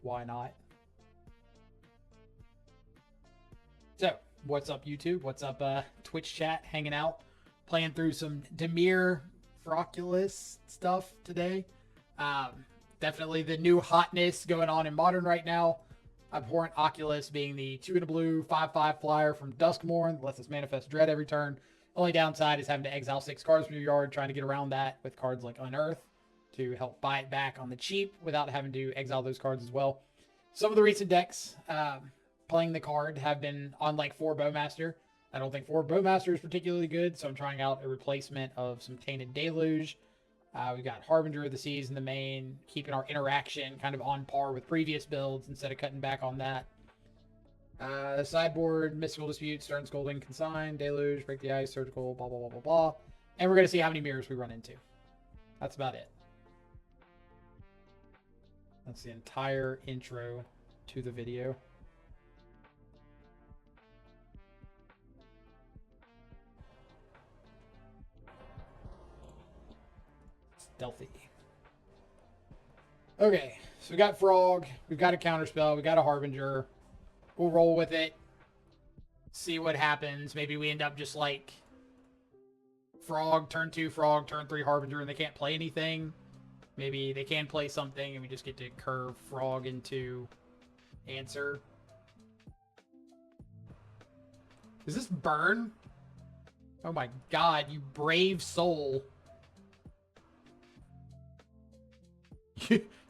why not? So, what's up, YouTube? What's up, Twitch chat? Hanging out, playing through some Dimir FrOculus stuff today. Definitely the new hotness going on in Modern right now. Abhorrent Oculus being the 2 in a blue 5/5 flyer from Duskmourn that lets us manifest dread every turn. Only downside is having to exile 6 cards from your yard, trying to get around that with cards like Unearth to help buy it back on the cheap without having to exile those cards as well. Some of the recent decks playing the card have been on like 4 Bowmaster. I don't think 4 Bowmaster is particularly good, so I'm trying out a replacement of some Tainted Deluge. We've got Harbinger of the Seas in the main, keeping our interaction kind of on par with previous builds instead of cutting back on that. The sideboard, Mystical Dispute, Stern Scolding, Consign, Deluge, Break the Ice, Surgical, blah, blah, blah, blah, blah. And we're going to see how many mirrors we run into. That's about it. That's the entire intro to the video. Stealthy. Okay, so we got Frog, we've got a Counterspell, we got a Harbinger. We'll roll with it, see what happens. Maybe we end up just like Frog, turn 2 Frog, turn 3 Harbinger, and they can't play anything. Maybe they can play something, and we just get to curve Frog into Answer. Is this burn? Oh my god, you brave soul.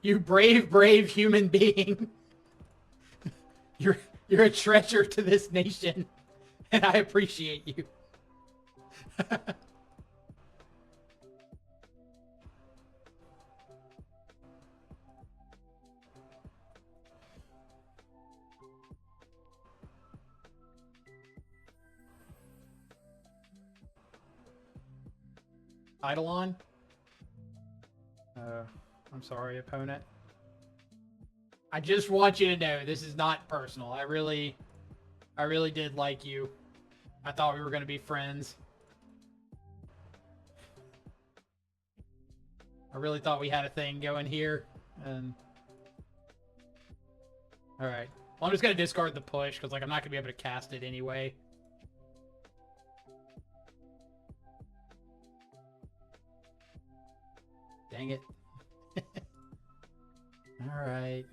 You brave human being. You're a treasure to this nation, and I appreciate you. Eidolon? I'm sorry, opponent. I just want you to know this is not personal. I really did like you. I thought we were going to be friends. I really thought we had a thing going here. And all right. Well, I'm just going to discard the push because like I'm not going to be able to cast it anyway. Dang it. All right.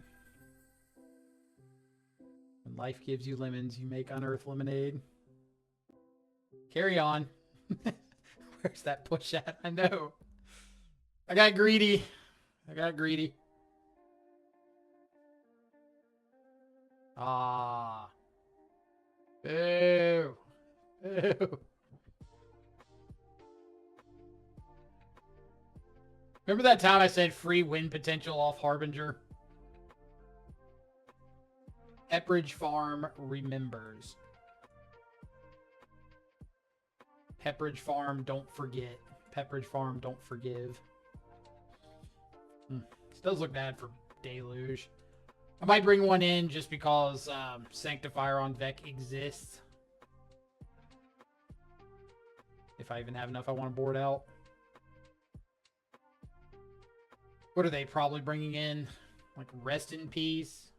When life gives you lemons, you make unearth lemonade. Carry on. Where's that push at? I know. I got greedy. Ah. Boo. Boo. Remember that time I said free win potential off Harbinger? Pepperidge Farm remembers. Pepperidge Farm, don't forget. Pepperidge Farm, don't forgive. This does look bad for Deluge. I might bring one in just because Sanctifier on Vec exists. If I even have enough I want to board out. What are they probably bringing in? Like Rest in Peace?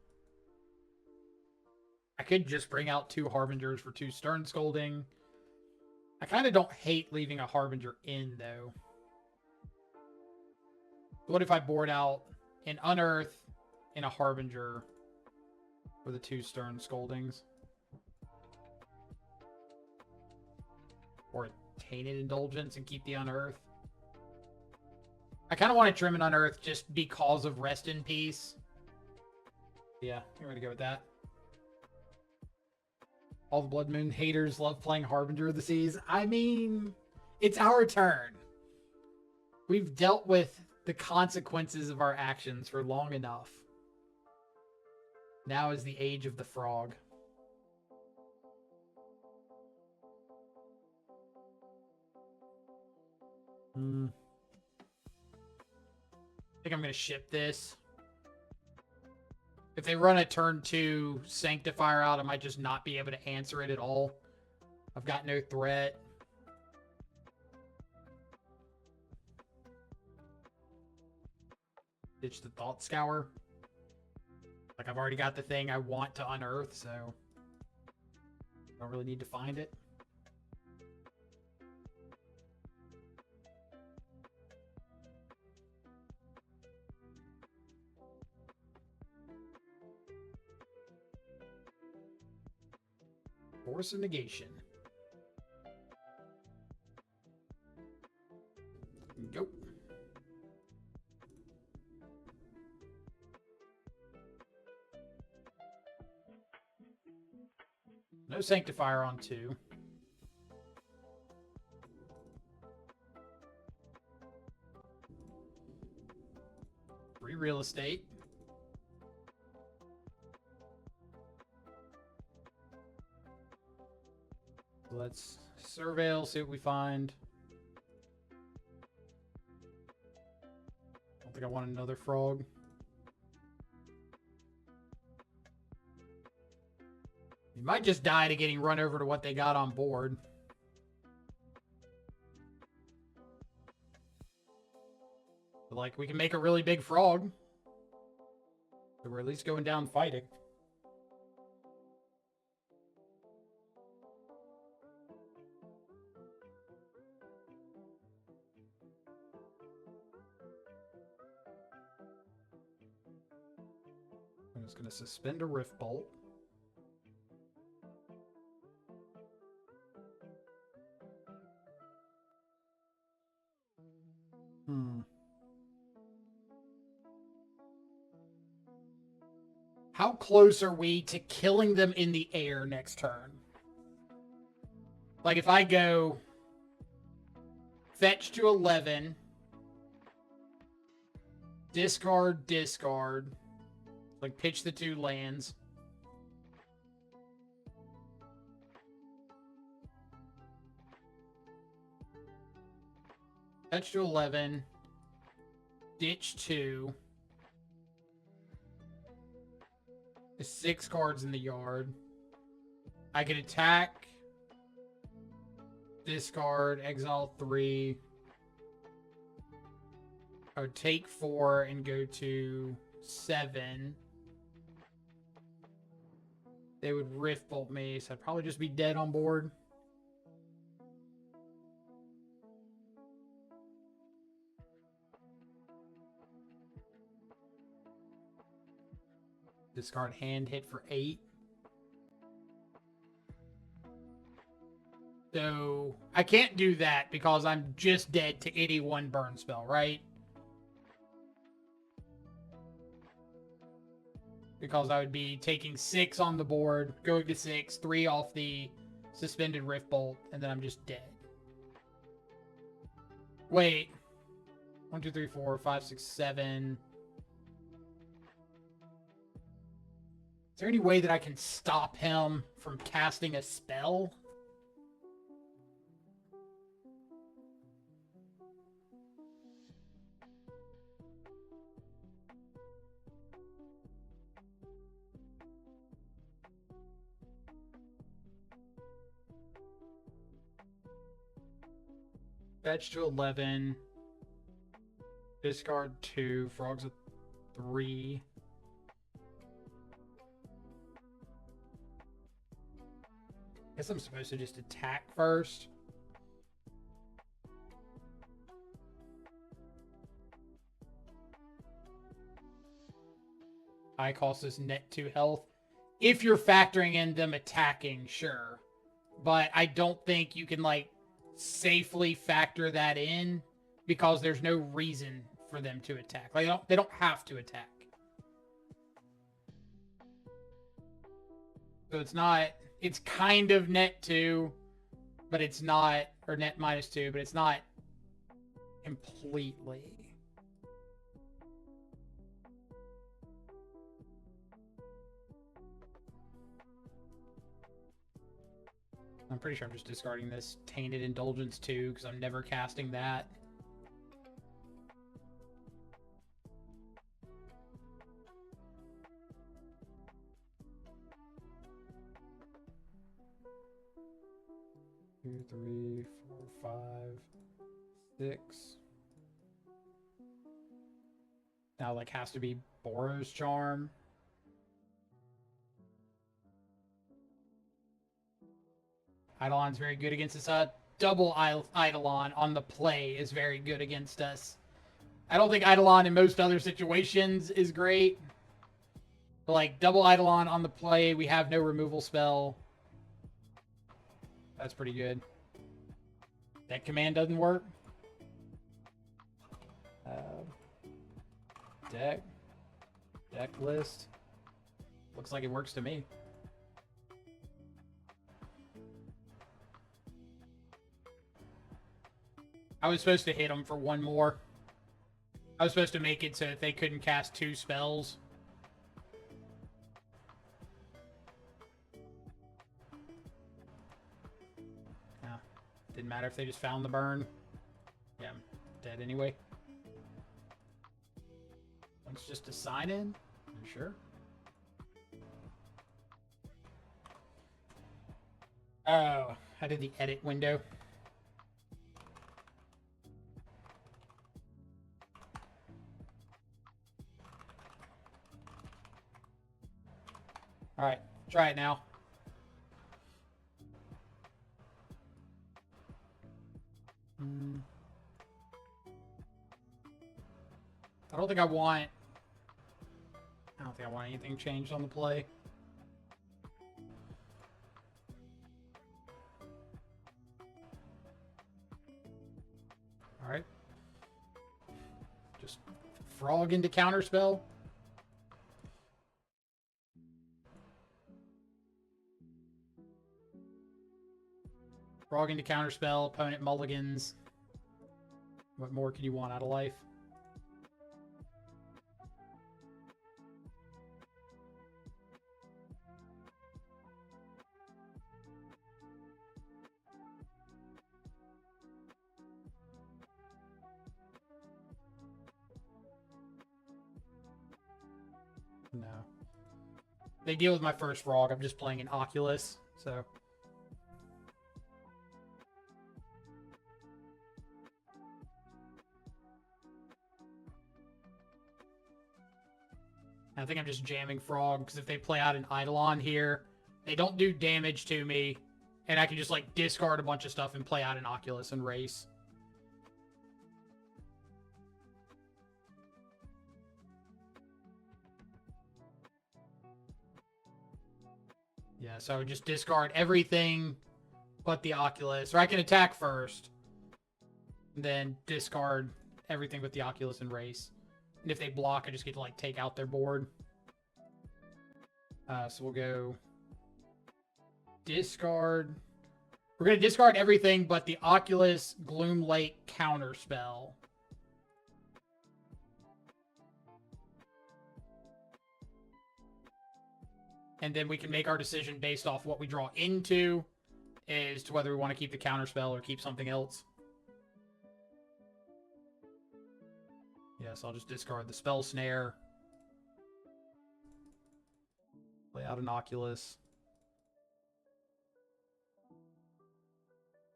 I could just bring out 2 Harbingers for 2 Stern Scolding. I kind of don't hate leaving a Harbinger in, though. What if I board out an Unearth and a Harbinger for the 2 Stern Scoldings? Or a Tainted Indulgence and keep the Unearth? I kind of want to trim an Unearth just because of Rest in Peace. Yeah, I'm going to go with that. All the Blood Moon haters love playing Harbinger of the Seas. I mean, it's our turn. We've dealt with the consequences of our actions for long enough. Now is the age of the frog. I think I'm going to ship this. If they run a turn 2 Sanctifier out, I might just not be able to answer it at all. I've got no threat. Ditch the Thought Scour. Like, I've already got the thing I want to unearth, so I don't really need to find it. Force of negation. Go. No sanctifier on 2. Free real estate. Let's surveil, see what we find. I don't think I want another frog. You might just die to getting run over to what they got on board. But, like, we can make a really big frog. So we're at least going down fighting. I'm just going to suspend a Rift Bolt. How close are we to killing them in the air next turn? Like, if I go fetch to 11, discard, discard, like pitch the 2 lands. Fetch to 11, ditch 2. There's 6 cards in the yard. I can attack, discard, exile 3. I would take 4 and go to 7. They would Rift Bolt me, so I'd probably just be dead on board. Discard hand hit for 8. So I can't do that because I'm just dead to any 1 burn spell, right? Because I would be taking 6 on the board, going to 6, 3 off the suspended Rift Bolt, and then I'm just dead. Wait. 1, 2, 3, 4, 5, 6, 7. Is there any way that I can stop him from casting a spell? Fetch to 11. Discard 2. Frogs at 3. Guess I'm supposed to just attack first. High cost is net 2 health. If you're factoring in them attacking, sure. But I don't think you can, like, safely factor that in because there's no reason for them to attack. Like, they don't have to attack. So it's not... It's kind of net 2, but it's not... Or net minus 2, but it's not completely. I'm pretty sure I'm just discarding this Tainted Indulgence too, because I'm never casting that. Two, 3, 4, 5, 6. Now, like, has to be Boros Charm. Eidolon's very good against us. Double Eidolon on the play is very good against us. I don't think Eidolon in most other situations is great. But like double Eidolon on the play, we have no removal spell. That's pretty good. That command doesn't work. Deck list. Looks like it works to me. I was supposed to hit them for one more. I was supposed to make it so that they couldn't cast 2 spells. Yeah. Didn't matter if they just found the burn. Yeah, I'm dead anyway. It's just a sign in? You sure? Oh, I did the edit window. Alright, try it now. I don't think I want anything changed on the play. Alright. Just frog into counterspell. Frog into counterspell, opponent mulligans. What more could you want out of life? No. They deal with my first frog. I'm just playing an Oculus, so... I think I'm just jamming frog, because if they play out an Eidolon here, they don't do damage to me, and I can just, like, discard a bunch of stuff and play out an Oculus and race. Yeah, so I would just discard everything but the Oculus. Or I can attack first, then discard everything but the Oculus and race. And if they block, I just get to, like, take out their board. So we'll go discard. We're going to discard everything but the Oculus Gloomlight counterspell. And then we can make our decision based off what we draw into as to whether we want to keep the counterspell or keep something else. Yes, I'll just discard the spell snare. Play out an Oculus.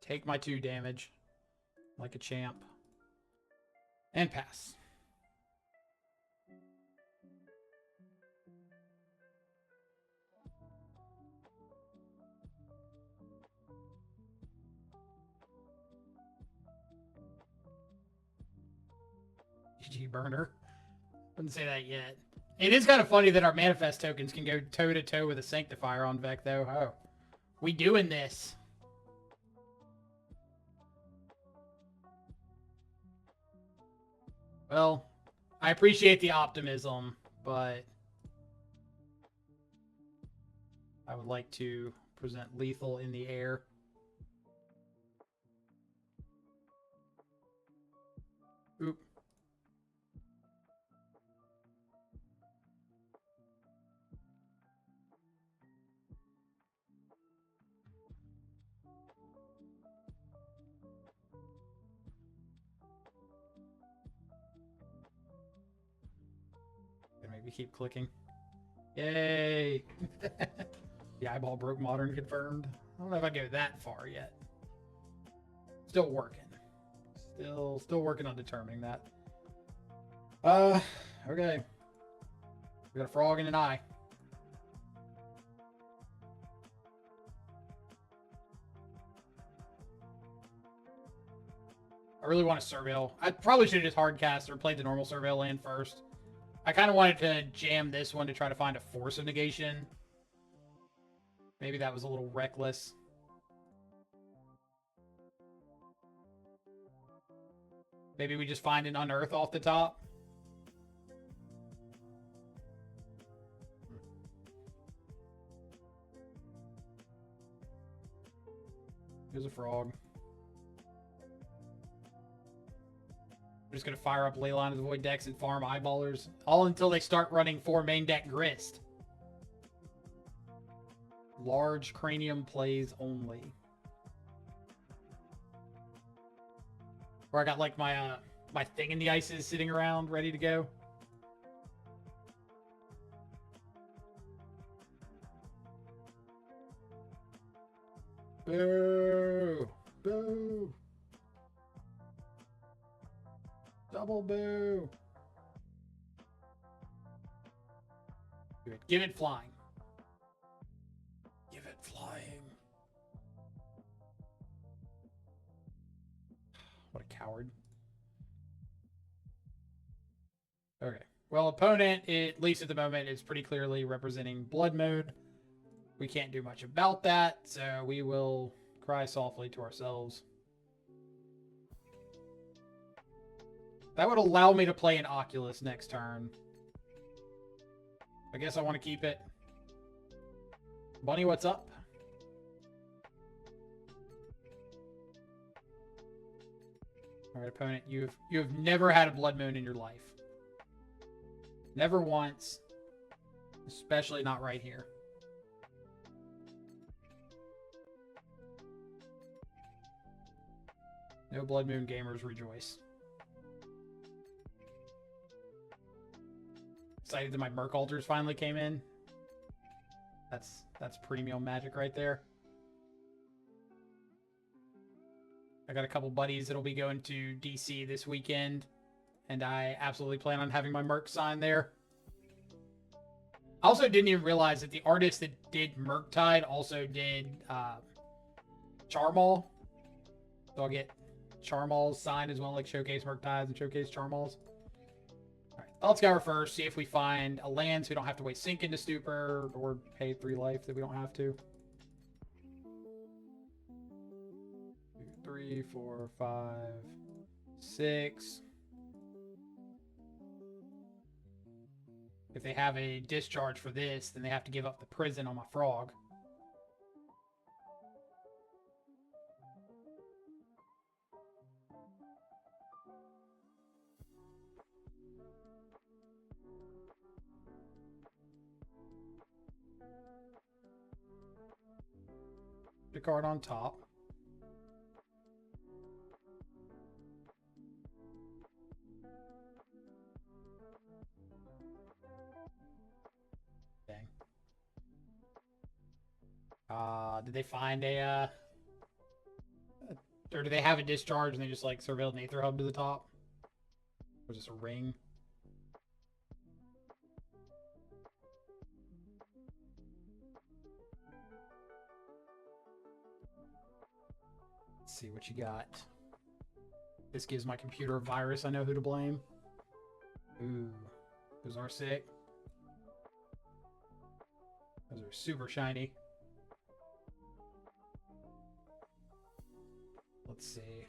Take my 2 damage. Like a champ. And pass. GG burner. Wouldn't say that yet. It is kind of funny that our manifest tokens can go toe-to-toe with a Sanctifier on Vec, though. Oh. We doing this. Well, I appreciate the optimism, but I would like to present lethal in the air. Oop. Maybe keep clicking. Yay! The eyeball broke modern confirmed. I don't know if I'd go that far yet. Still working. Still working on determining that. Okay. We got a frog and an eye. I really want to surveil. I probably should have just hardcast or played the normal surveil land first. I kind of wanted to jam this one to try to find a force of negation. Maybe that was a little reckless. Maybe we just find an unearth off the top. There's a frog. We're just going to fire up Leyline of the Void decks and farm eyeballers. All until they start running 4 main deck Grist. Large cranium plays only. Where I got like my my thing in the ices sitting around ready to go. Boo! Boo! Double boo! Good. Give it flying. Give it flying. What a coward. Okay. Well, opponent, at least at the moment, is pretty clearly representing Blood Moon. We can't do much about that, so we will cry softly to ourselves. That would allow me to play an Oculus next turn. I guess I want to keep it. Bunny, what's up? Alright, opponent, you have never had a Blood Moon in your life. Never once. Especially not right here. No Blood Moon gamers rejoice. Excited that my Merc Altars finally came in. That's premium magic right there. I got a couple buddies that'll be going to DC this weekend, and I absolutely plan on having my Merc sign there. I also didn't even realize that the artist that did FrogTide also did Charmal. So I'll get Charmal's signed as well, like showcase FrogTides and showcase Charmal's. Alright, let's go first, see if we find a land so we don't have to waste Sink into Stupor or pay 3 life that we don't have to. 2, 3, 4, 5, 6. If they have a discharge for this, then they have to give up the prison on my frog. The card on top. Dang. Did they find a or do they have a discharge and they just like surveilled an Aether Hub to the top? Or is this a ring? Let's see what you got. This gives my computer a virus. I know who to blame. Ooh, those are sick. Those are super shiny. Let's see.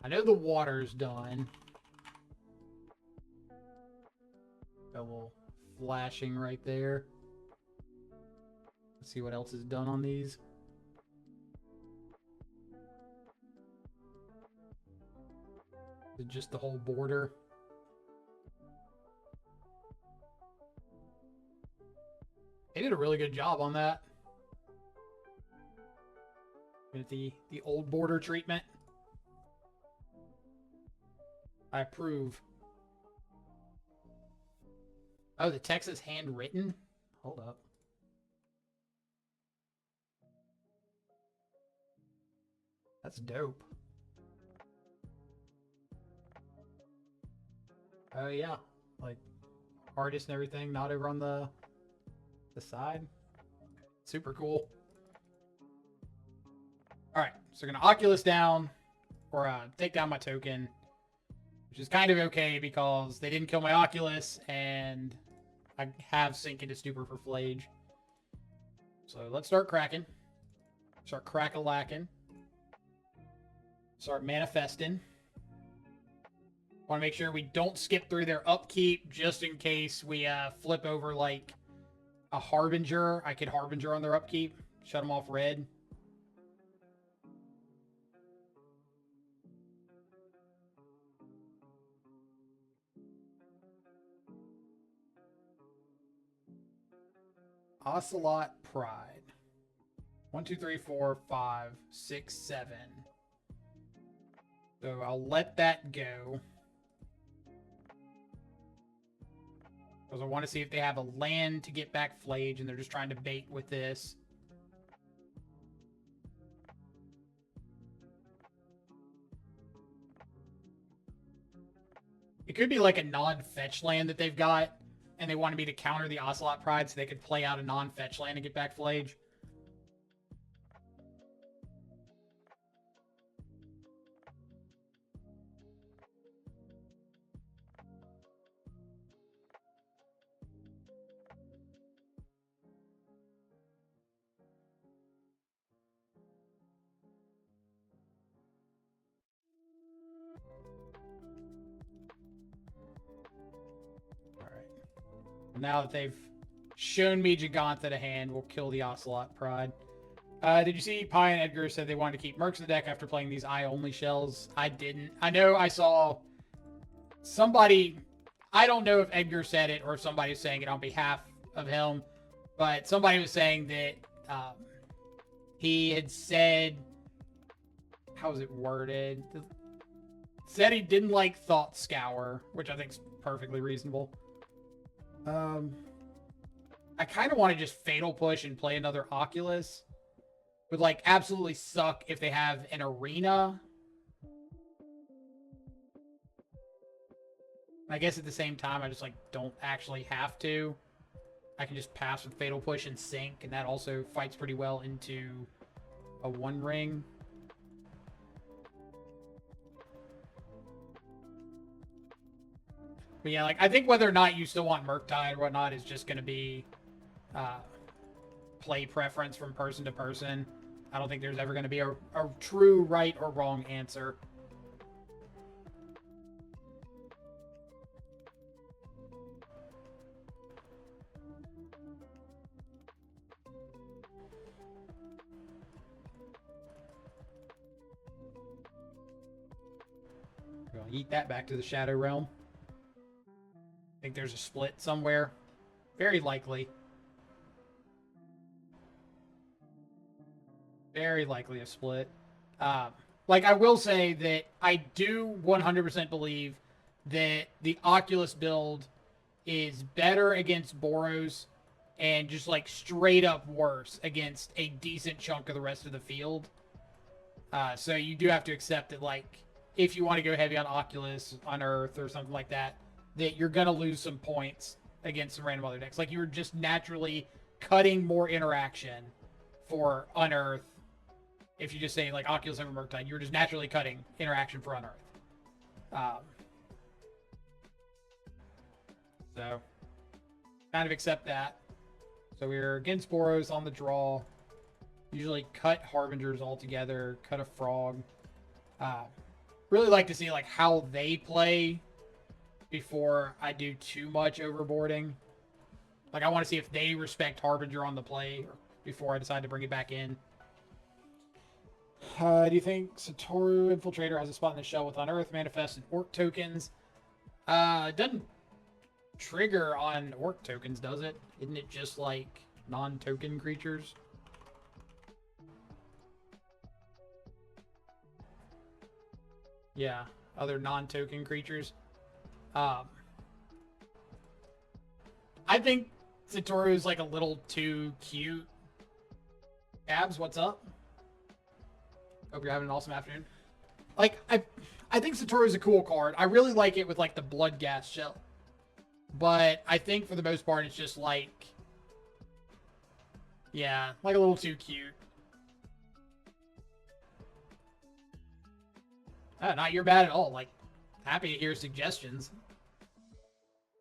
I know the water's done. Got a little flashing right there. Let's see what else is done on these. Is it just the whole border? They did a really good job on that. With the old border treatment. I approve. Oh, the text is handwritten? Hold up. That's dope. Oh yeah. Like artist and everything, not over on the side. Super cool. Alright, so we're gonna Oculus down. or take down my token, which is kind of okay because they didn't kill my Oculus, and I have Sink into Stupor for Flage. So let's start cracking. Start crack-a-lacking. Start manifesting. Want to make sure we don't skip through their upkeep just in case we flip over like a Harbinger. I could Harbinger on their upkeep. Shut them off red. Ocelot Pride. 1, 2, 3, 4, 5, 6, 7. So I'll let that go. Because I want to see if they have a land to get back Flage and they're just trying to bait with this. It could be like a non-fetch land that they've got, and they wanted me to counter the Ocelot Pride so they could play out a non-fetch land and get back Flage. Now that they've shown me Giganta to hand, we'll kill the Ocelot Pride. Did you see Pi and Edgar said they wanted to keep Mercs in the deck after playing these eye-only shells? I didn't. I know I saw somebody... I don't know if Edgar said it or if somebody was saying it on behalf of him, but somebody was saying that he had said... How was it worded? Said he didn't like Thought Scour, which I think is perfectly reasonable. I kind of want to just Fatal Push and play another Oculus. Would, like, absolutely suck if they have an Arena. I guess at the same time, I just, like, don't actually have to. I can just pass with Fatal Push and Sink, and that also fights pretty well into a One Ring. But yeah, like, I think whether or not you still want FrogTide or whatnot is just going to be play preference from person to person. I don't think there's ever going to be a true right or wrong answer. We'll eat that back to the Shadow Realm. I think there's a split somewhere. Very likely. Very likely a split. Like, I will say that I do 100% believe that the Oculus build is better against Boros and just, like, straight up worse against a decent chunk of the rest of the field. So you do have to accept that, like, if you want to go heavy on Oculus, Unearth, or something like that, that you're going to lose some points against some random other decks. Like, you're just naturally cutting more interaction for Unearth. If you just say, like, Oculus over FrogTide, you're just naturally cutting interaction for Unearth. So, kind of accept that. So we're against Boros on the draw. Usually cut Harbingers altogether, cut a Frog. Really like to see, like, how they play before I do too much overboarding. Like, I want to see if they respect Harbinger on the play before I decide to bring it back in. Do you think Satoru Infiltrator has a spot in the shell with Unearth, Manifest, and Orc tokens? It doesn't trigger on Orc tokens, does it? Isn't it just, like, non-token creatures? Yeah, other non-token creatures. I think Satoru is, like, a little too cute. Abs, what's up? Hope you're having an awesome afternoon. Like, I think Satoru is a cool card. I really like it with, like, the Blood Gas shell. But I think for the most part, it's just, like... Yeah, like a little too cute. Not your bad at all. Like, happy to hear suggestions.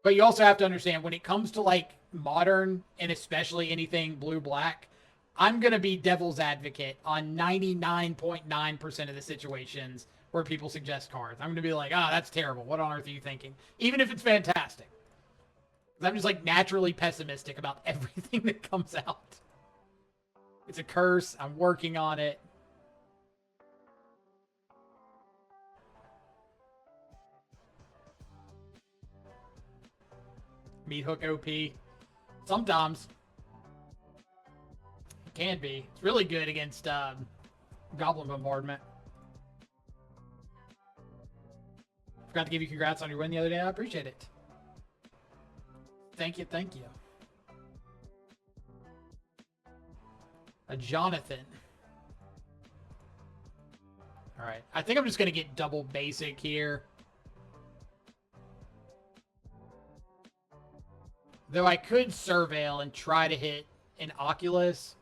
But you also have to understand when it comes to like modern and especially anything blue-black, I'm going to be devil's advocate on 99.9% of the situations where people suggest cards. I'm going to be like, that's terrible. What on earth are you thinking? Even if it's fantastic. I'm just like naturally pessimistic about everything that comes out. It's a curse. I'm working on it. Meat hook OP. Sometimes. It can be. It's really good against Goblin Bombardment. Forgot to give you congrats on your win the other day. I appreciate it. Thank you, thank you. A Jonathan. Alright. I think I'm just going to get double basic here. Though I could Surveil and try to hit an Oculus.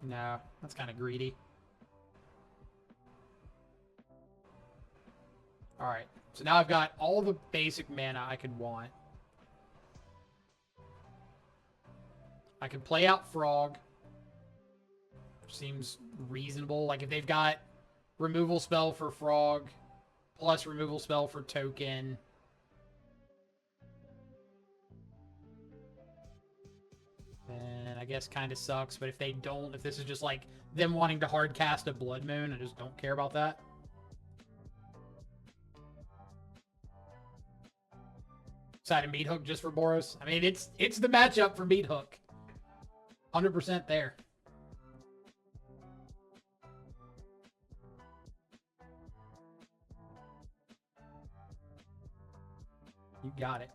No, that's kind of greedy. Alright, so now I've got all the basic mana I could want. I can play out Frog. Seems reasonable. Like, if they've got removal spell for Frog, plus removal spell for token. And I guess kind of sucks, but if they don't, if this is just like them wanting to hard cast a Blood Moon, I just don't care about that. Side of Meat Hook just for Boros. I mean, it's the matchup for Meat Hook. 100% there. You got it.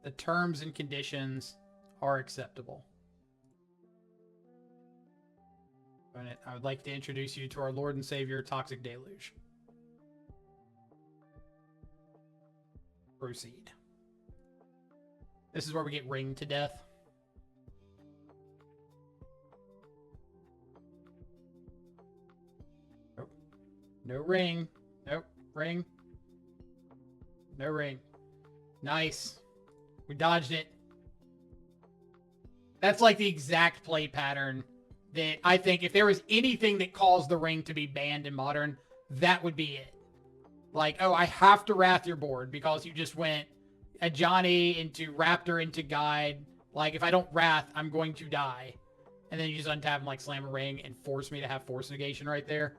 The terms and conditions are acceptable. I would like to introduce you to our Lord and Savior, Toxic Deluge. Proceed. This is where we get ringed to death. Nope. No ring. Nope. Ring. No ring. Nice. We dodged it. That's like the exact play pattern that I think if there was anything that caused the ring to be banned in Modern, that would be it. Like, oh, I have to Wrath your board because you just went a Johnny into Raptor into Guide. Like, if I don't Wrath, I'm going to die. And then you just untap and like slam a ring and force me to have Force Negation right there.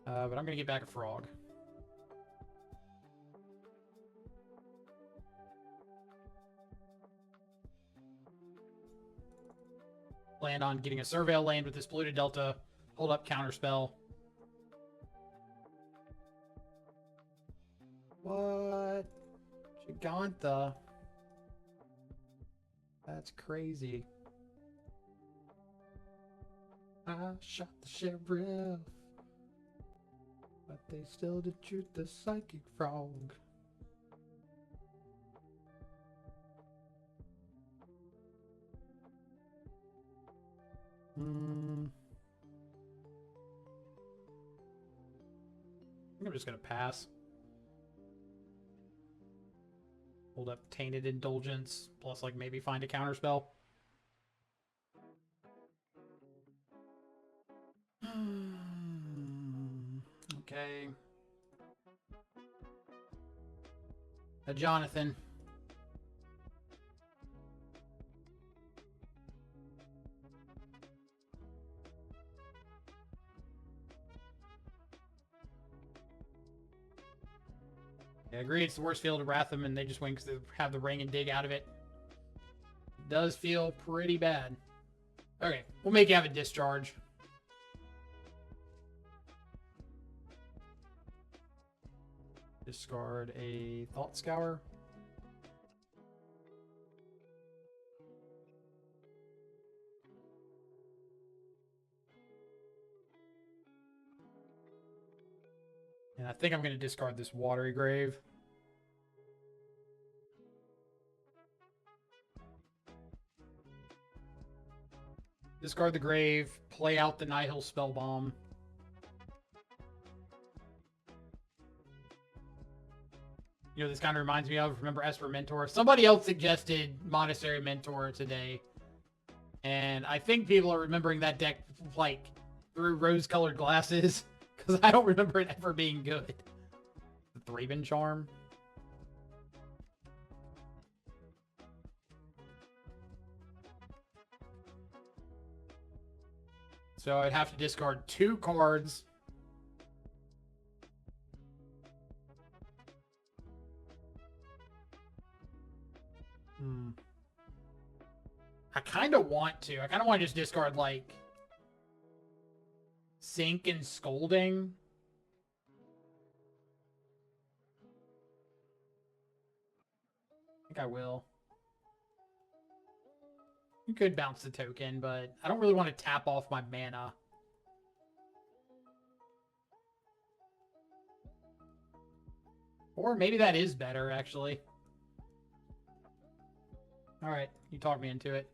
But I'm going to get back a Frog. Land on getting a Surveil land with this Polluted Delta. Hold up Counterspell. What? Giganta. That's crazy. I shot the sheriff. But they still did shoot the Psychic Frog. I think I'm just going to pass. Hold up Tainted Indulgence, plus like maybe find a counterspell. Okay. A Jonathan. I agree, it's the worst field to Wrath them, and they just win because they have the ring and dig out of it. Does feel pretty bad. Okay, we'll make you have a discharge. Discard a Thought Scour. And I think I'm going to discard this Watery Grave. Discard the Grave, play out the Nihil Spellbomb. You know, this kind of reminds me of, remember Esper Mentor? Somebody else suggested Monastery Mentor today. And I think people are remembering that deck, like, through rose-colored glasses. Because I don't remember it ever being good. The Thraben Charm. So I'd have to discard 2 cards. I kind of want to. I kind of want to just discard, like, Sink and Scolding. I think I will. You could bounce the token, but I don't really want to tap off my mana. Or maybe that is better, actually. Alright, you talked me into it.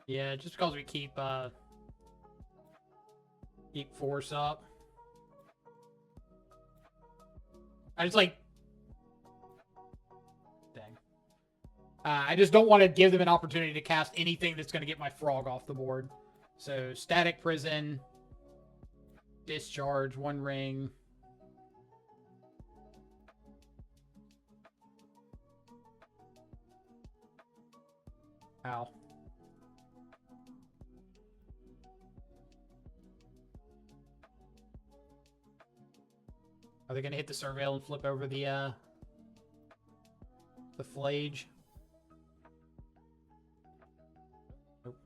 Yeah, just because we keep force up. I just like... Dang. I just don't want to give them an opportunity to cast anything that's going to get my frog off the board. So, Static Prison. Discharge, 1 ring. Ow. Are they going to hit the Surveil and flip over the Flage? Nope.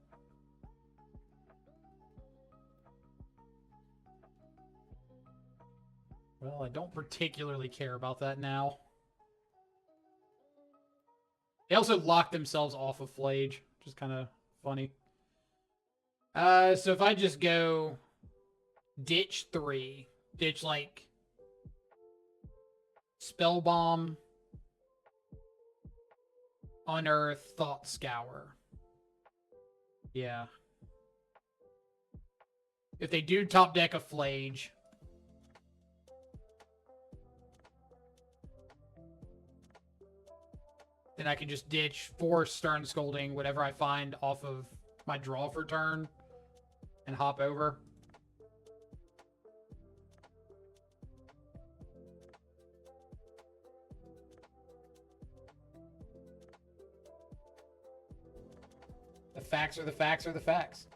Well, I don't particularly care about that now. They also locked themselves off of Flage, which is kind of funny. So if I just go ditch 3, ditch like Spellbomb, Unearth, Thought Scour. Yeah. If they do top deck a Flage, then I can just ditch 4 Stern Scolding, whatever I find off of my draw for turn, and hop over. The facts are the facts are the facts.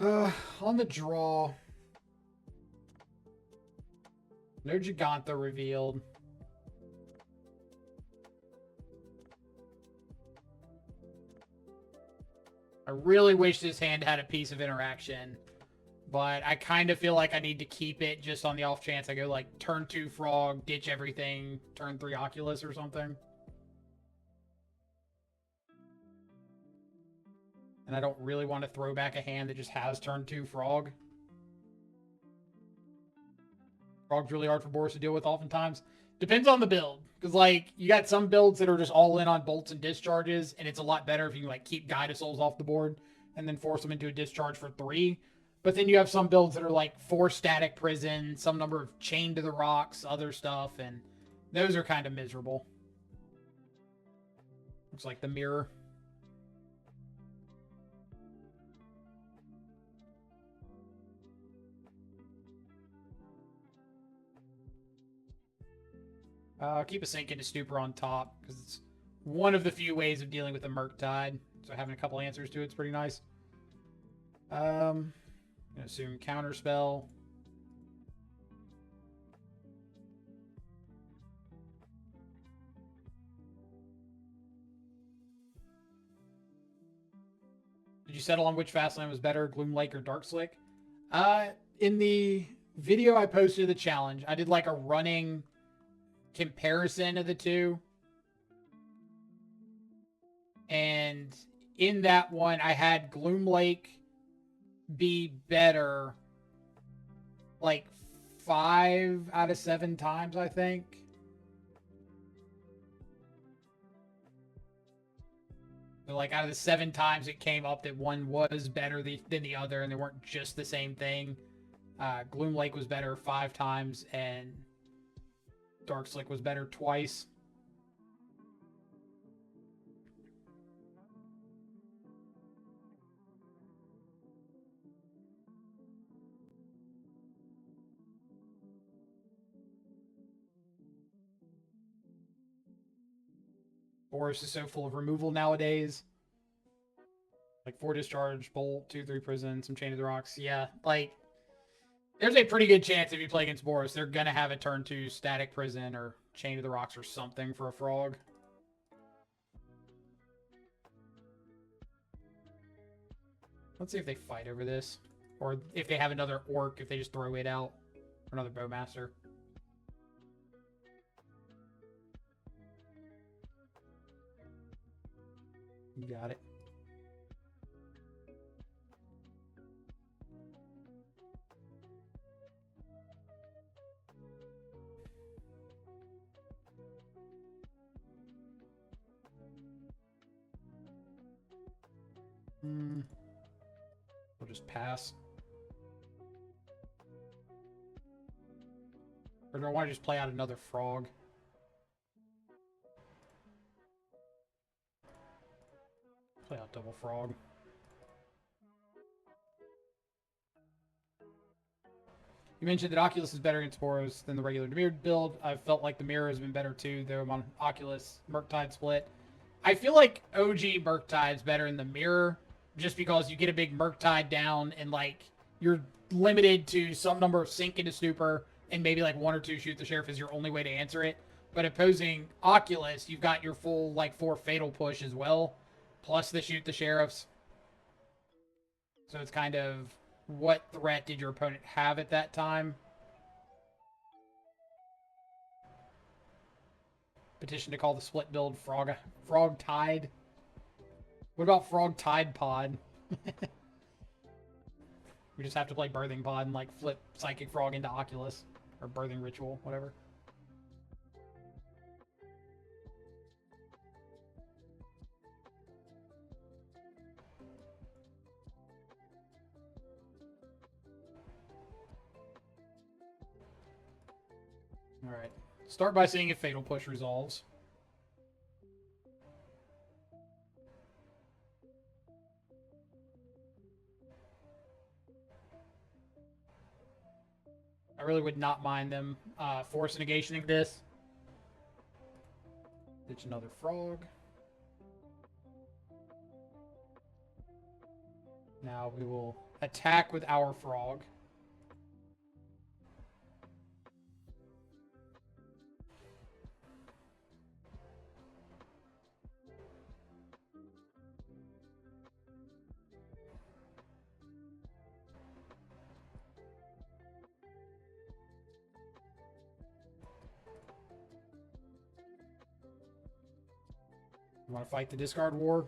On the draw, no Gigantha revealed. I really wish this hand had a piece of interaction, but I kind of feel like I need to keep it just on the off chance I go like turn 2 Frog, ditch everything, turn 3 Oculus or something. And I don't really want to throw back a hand that just has turn 2 Frog. Frog's really hard for Boros to deal with oftentimes. Depends on the build. Because, like, you got some builds that are just all in on bolts and discharges, and it's a lot better if you, like, keep Guide of Souls off the board and then force them into a discharge for 3. But then you have some builds that are, like, 4 Static Prison, some number of Chain to the Rocks, other stuff, and those are kind of miserable. Looks like the mirror. I'll keep a Sink into Stupor on top, because it's one of the few ways of dealing with the FrogTide. So having a couple answers to it's pretty nice. I'm going to assume Counterspell. Did you settle on which Fastland was better, Gloom Lake or Dark Slick? In the video I posted of the challenge, I did like a running comparison of the two. And in that one, I had Gloom Lake be better like 5 out of 7 times, I think. But like out of the 7 times it came up that one was better than the other, and they weren't just the same thing. Gloom Lake was better 5 times, and Dark Slick was better twice. Boros is so full of removal nowadays. Like 4 discharge, bolt, 2/3 prison, some chain of the rocks. Yeah, like there's a pretty good chance if you play against Boros, they're gonna have a turn 2 static prison or chain of the rocks or something for a frog. Let's see if they fight over this, or if they have another orc, if they just throw it out, or another bowmaster. You got it. We'll just pass. Or do I want to just play out another frog? Play out double frog. You mentioned that Oculus is better against Boros than the regular Dimir build. I felt like the mirror has been better too, though I'm on Oculus Murktide split. I feel like OG Murktide's better in the mirror, just because you get a big Murktide down and like you're limited to some number of sink into Snooper and maybe like 1 or 2 shoot the sheriff is your only way to answer it. But opposing Oculus, you've got your full like 4 fatal push as well, plus the shoot the sheriffs. So it's kind of, what threat did your opponent have at that time? Petition to call the split build FrogTide. What about FrogTide Pod? We just have to play Birthing Pod and like flip Psychic Frog into Oculus. Or Birthing Ritual, whatever. Alright. Start by seeing if Fatal Push resolves. I really would not mind them force negationing this. Ditch another frog. Now we will attack with our frog. You want to fight the discard war?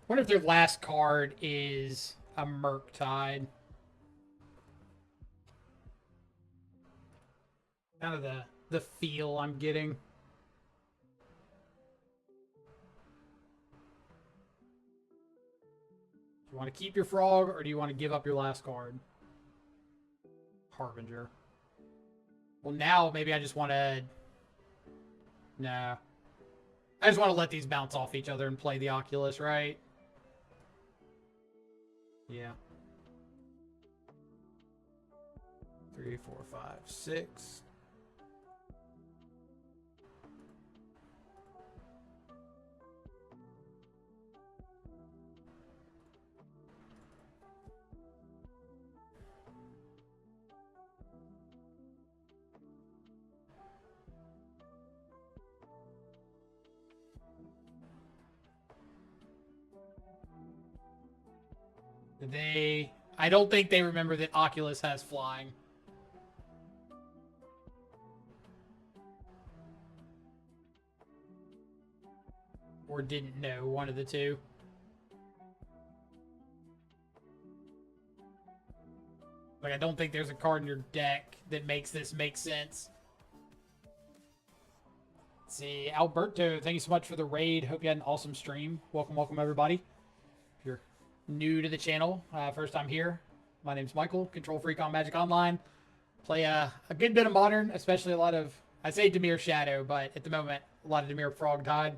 I wonder if their last card is a Murktide. Kind of the feel I'm getting. Do you want to keep your frog, or do you want to give up your last card? Harbinger. Well, now maybe I just want to... Nah. I just want to let these bounce off each other and play the Oculus, right? Yeah. 3, 4, 5, 6. I don't think they remember that Oculus has flying. Or didn't know, one of the two. Like, I don't think there's a card in your deck that makes this make sense. Let's see, Alberto, thank you so much for the raid. Hope you had an awesome stream. Welcome, everybody. If you're new to the channel, first time here, my name's Michael, Control Freak on Magic Online. Play a good bit of Modern, especially a lot of, I say Dimir Shadow, but at the moment, a lot of Dimir FrogTide.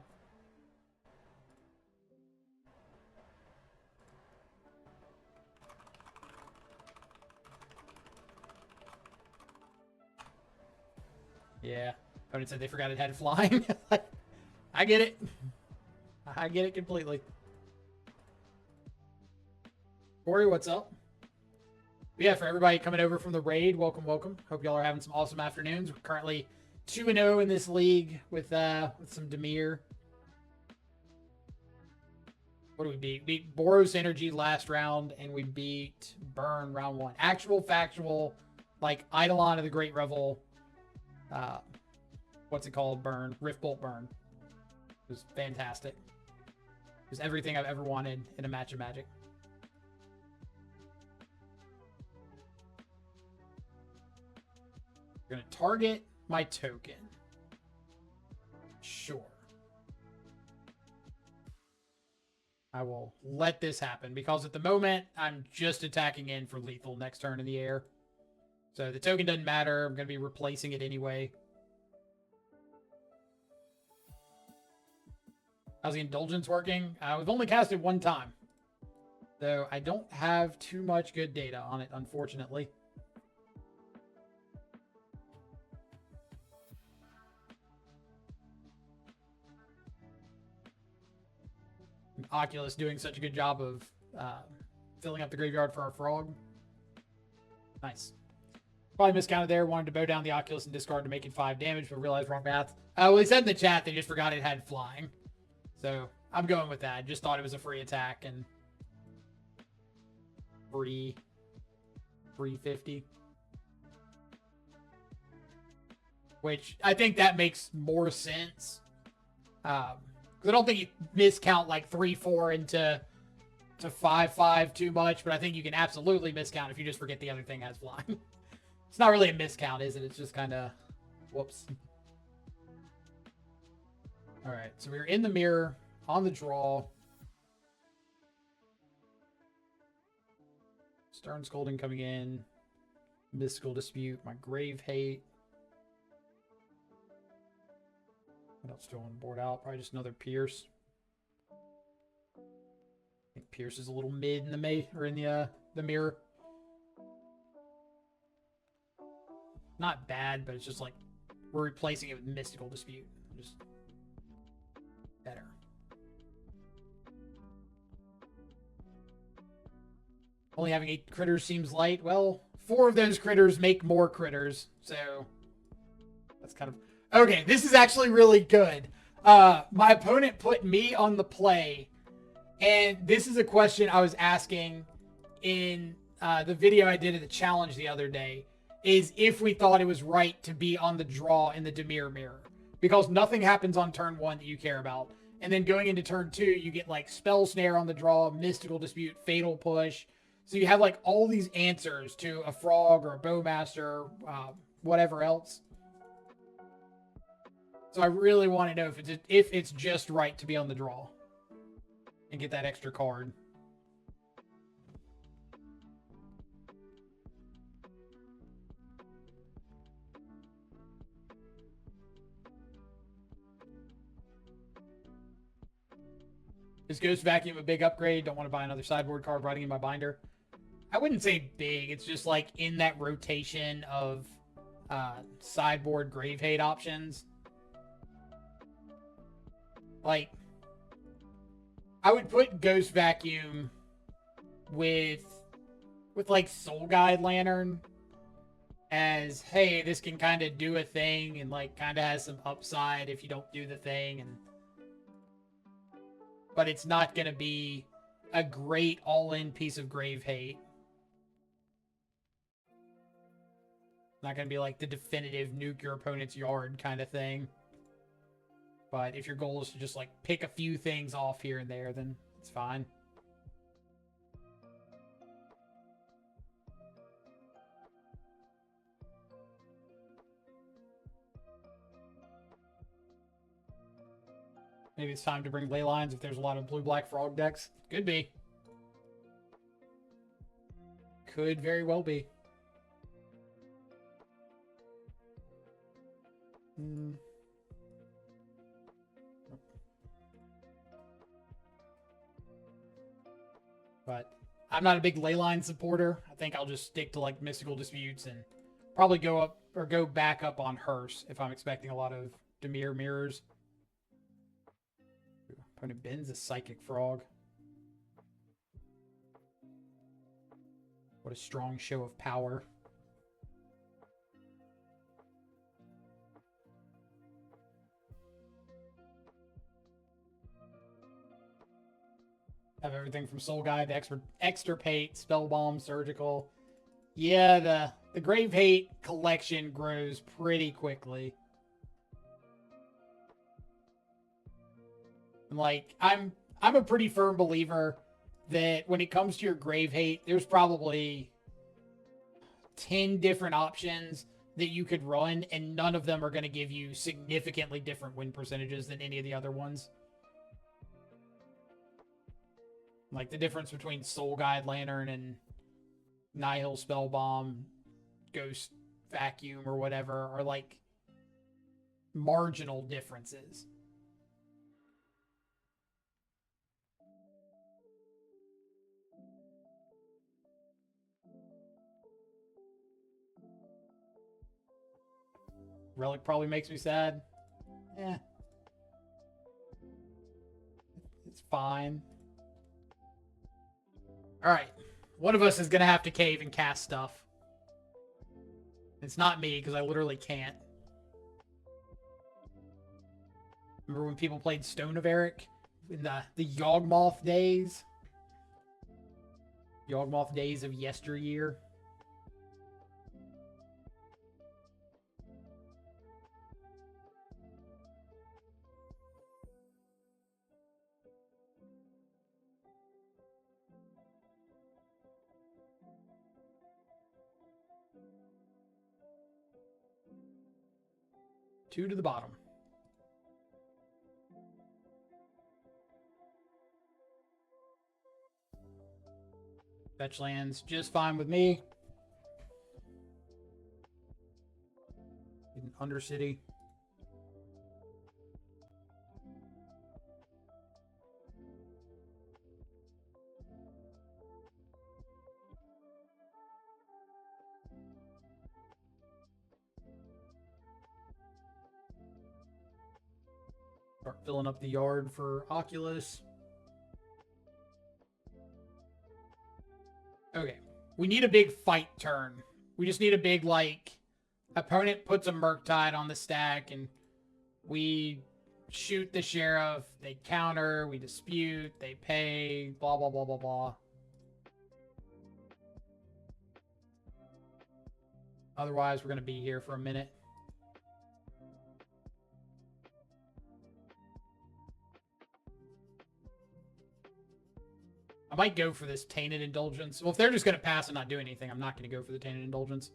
Yeah, opponent said they forgot it had flying. I get it. I get it completely. Corey, what's up? But yeah, for everybody coming over from the raid, welcome. Hope y'all are having some awesome afternoons. We're currently 2-0 in this league with some Dimir. What do we beat? Beat Boros Energy last round, and we beat Burn round 1. Actual, factual, like Eidolon of the Great Revel. What's it called? Burn. Riftbolt Burn. It was fantastic. It was everything I've ever wanted in a match of Magic. We're going to target my token. Sure. I will let this happen because at the moment I'm just attacking in for lethal next turn in the air. So the token doesn't matter. I'm going to be replacing it anyway. How's the Indulgence working? We've only cast it one time. So I don't have too much good data on it, unfortunately. Oculus doing such a good job of filling up the graveyard for our frog. Nice. Probably miscounted there. Wanted to bow down the Oculus and discard to make it 5 damage, but realized wrong math. Well, he said in the chat they just forgot it had flying. So I'm going with that. Just thought it was a free attack and free 350. Which I think that makes more sense. Because I don't think you miscount like 3-4 into 5-5 too much, but I think you can absolutely miscount if you just forget the other thing has flying. It's not really a miscount, is it? It's just kind of, whoops. All right, so we're in the mirror, on the draw. Stern Scolding coming in. Mystical Dispute, my Grave Hate. What else do I want to board out? Probably just another Pierce. I think Pierce is a little mid in the mirror. Not bad, but it's just like we're replacing it with Mystical Dispute. Just better. Only having 8 critters seems light. Well, 4 of those critters make more critters, so that's kind of... Okay, this is actually really good. My opponent put me on the play, and this is a question I was asking in the video I did at the challenge the other day, is if we thought it was right to be on the draw in the Dimir mirror. Because nothing happens on turn 1 that you care about. And then going into turn 2, you get like Spell Snare on the draw, Mystical Dispute, Fatal Push. So you have like all these answers to a Frog or a Bowmaster, whatever else. So I really want to know if it's just right to be on the draw and get that extra card. Is Ghost Vacuum a big upgrade? Don't want to buy another sideboard card writing in my binder. I wouldn't say big. It's just like in that rotation of sideboard Grave Hate options. Like, I would put Ghost Vacuum with like Soul Guide Lantern as, hey, this can kind of do a thing and like kind of has some upside if you don't do the thing, and but it's not going to be a great all-in piece of Grave Hate. Not going to be like the definitive nuke your opponent's yard kind of thing. But if your goal is to just like pick a few things off here and there, then it's fine. Maybe it's time to bring ley lines if there's a lot of blue-black frog decks. Could be. Could very well be. But I'm not a big leyline supporter. I think I'll just stick to like Mystical Disputes and probably go up or go back up on Hearse if I'm expecting a lot of Dimir mirrors. Opponent bends a Psychic Frog. What a strong show of power. Have everything from Soul Guide to Extirpate, Spellbomb, Surgical. Yeah, the Grave Hate collection grows pretty quickly. Like, I'm a pretty firm believer that when it comes to your Grave Hate, there's probably 10 different options that you could run, and none of them are going to give you significantly different win percentages than any of the other ones. Like, the difference between Soul Guide Lantern and Nihil Spellbomb, Ghost Vacuum, or whatever are, like, marginal differences. Relic probably makes me sad. Eh. It's fine. Alright. One of us is going to have to cave and cast stuff. It's not me, because I literally can't. Remember when people played Stone of Eric? In the Yawgmoth days? Yawgmoth days of yesteryear? Two to the bottom. Fetch lands just fine with me. In Undercity. Start filling up the yard for Oculus. Okay. We need a big fight turn. We just need a big, like, opponent puts a FrogTide on the stack, and we shoot the sheriff, they counter, we dispute, they pay, blah, blah, blah, blah, blah. Otherwise, we're going to be here for a minute. I might go for this Tainted Indulgence. Well, if they're just going to pass and not do anything, I'm not going to go for the Tainted Indulgence.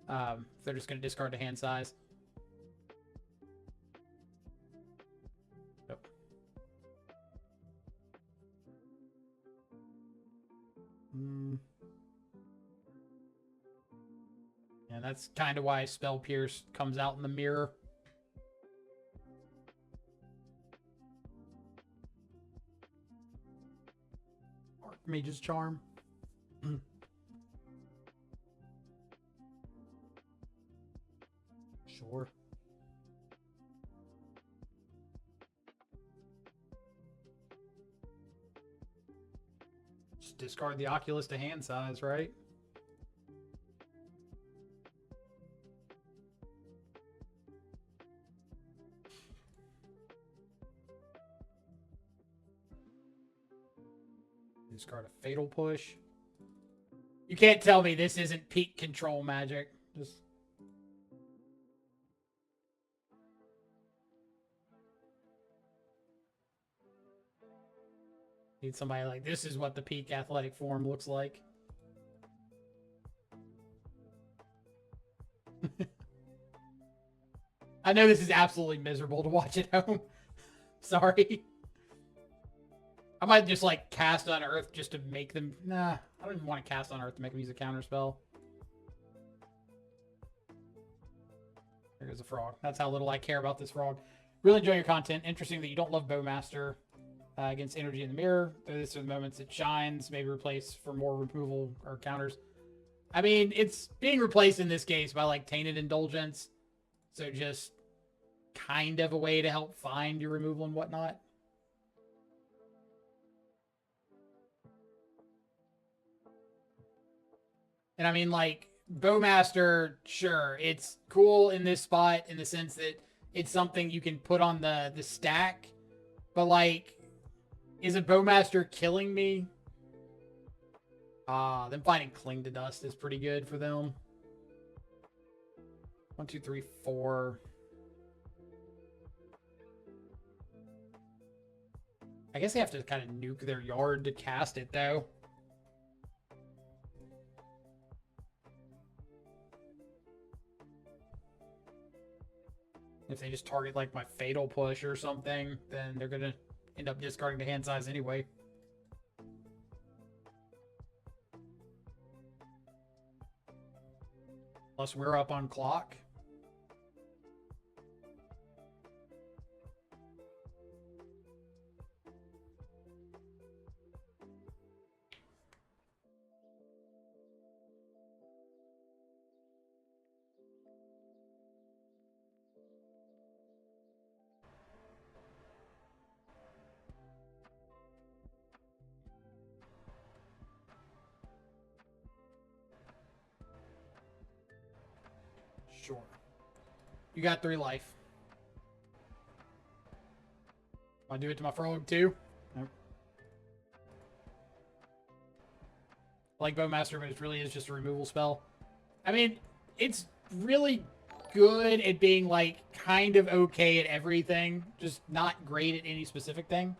If they're just going to discard the hand size. Yep. And that's kind of why Spell Pierce comes out in the mirror. Mage's Charm. Sure. Just discard the Oculus to hand size, right? Discard a Fatal Push. You can't tell me this isn't peak control magic. Just... Need somebody like, this is what the peak athletic form looks like. I know this is absolutely miserable to watch at home. Sorry. I might just like cast Unearth just to make them... Nah, I don't even want to cast Unearth to make them use a counter spell. There goes a frog. That's how little I care about this frog. Really enjoy your content. Interesting that you don't love Bowmaster against Energy in the Mirror. These are the moments it shines. Maybe replace for more removal or counters. I mean, it's being replaced in this case by like Tainted Indulgence. So just kind of a way to help find your removal and whatnot. And I mean, like, Bowmaster, sure, it's cool in this spot in the sense that it's something you can put on the stack. But, like, is a Bowmaster killing me? Them finding Cling to Dust is pretty good for them. 1, 2, 3, 4. I guess they have to kind of nuke their yard to cast it, though. If they just target, like, my Fatal Push or something, then they're going to end up discarding the hand size anyway. Plus, we're up on clock. Sure. You got 3 life. Want to do it to my frog too? Nope. Like Bowmaster, but it really is just a removal spell. I mean, it's really good at being like kind of okay at everything, just not great at any specific thing.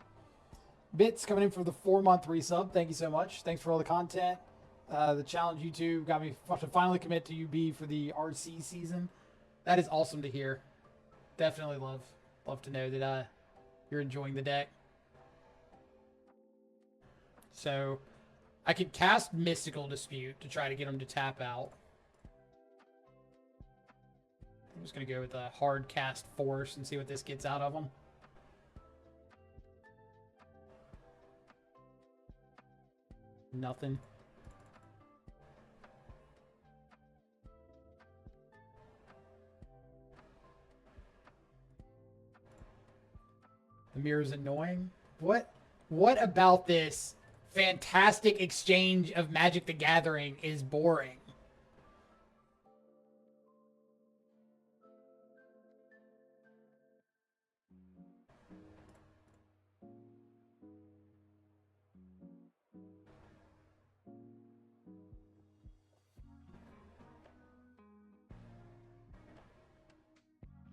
Bits coming in for the 4-month resub. Thank you so much. Thanks for all the content. The challenge YouTube got me to finally commit to UB for the RC season. That is awesome to hear. Definitely love to know that you're enjoying the deck. So I could cast Mystical Dispute to try to get them to tap out. I'm just going to go with a hard cast Force and see what this gets out of them. Nothing. The mirror's annoying. What about this fantastic exchange of Magic the Gathering is boring?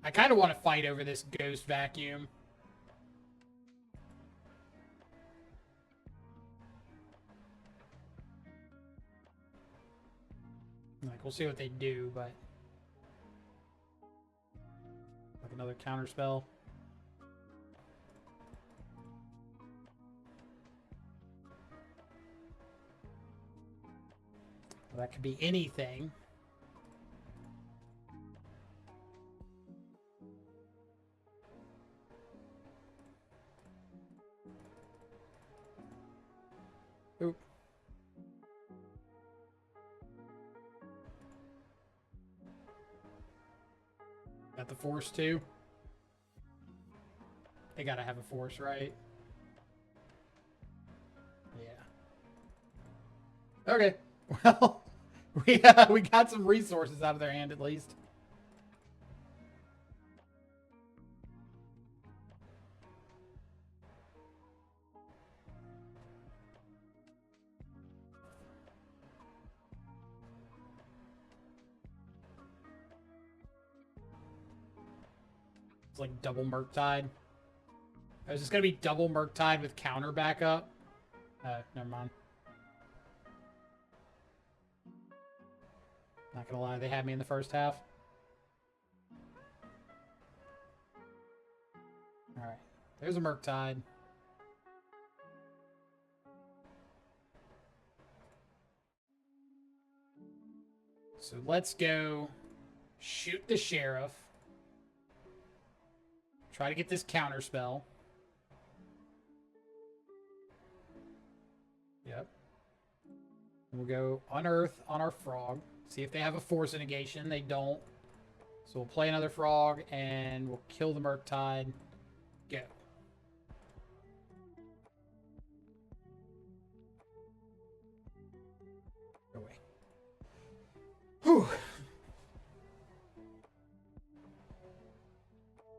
I kind of want to fight over this Ghost Vacuum. Like, we'll see what they do, but... Like another counter spell. Well, that could be anything. Oop. Got the Force too. They gotta have a Force, right? Yeah. Okay. Well, we got some resources out of their hand at least. It's like double Murktide. Oh, is this going to be double Murktide with counter backup? Never mind. Not going to lie, they had me in the first half. Alright. There's a Murktide. So let's go shoot the sheriff. Try to get this counter spell. Yep. We'll go unearth on our frog. See if they have a force negation. They don't. So we'll play another frog and we'll kill the Murktide. Go. Go away. Whew.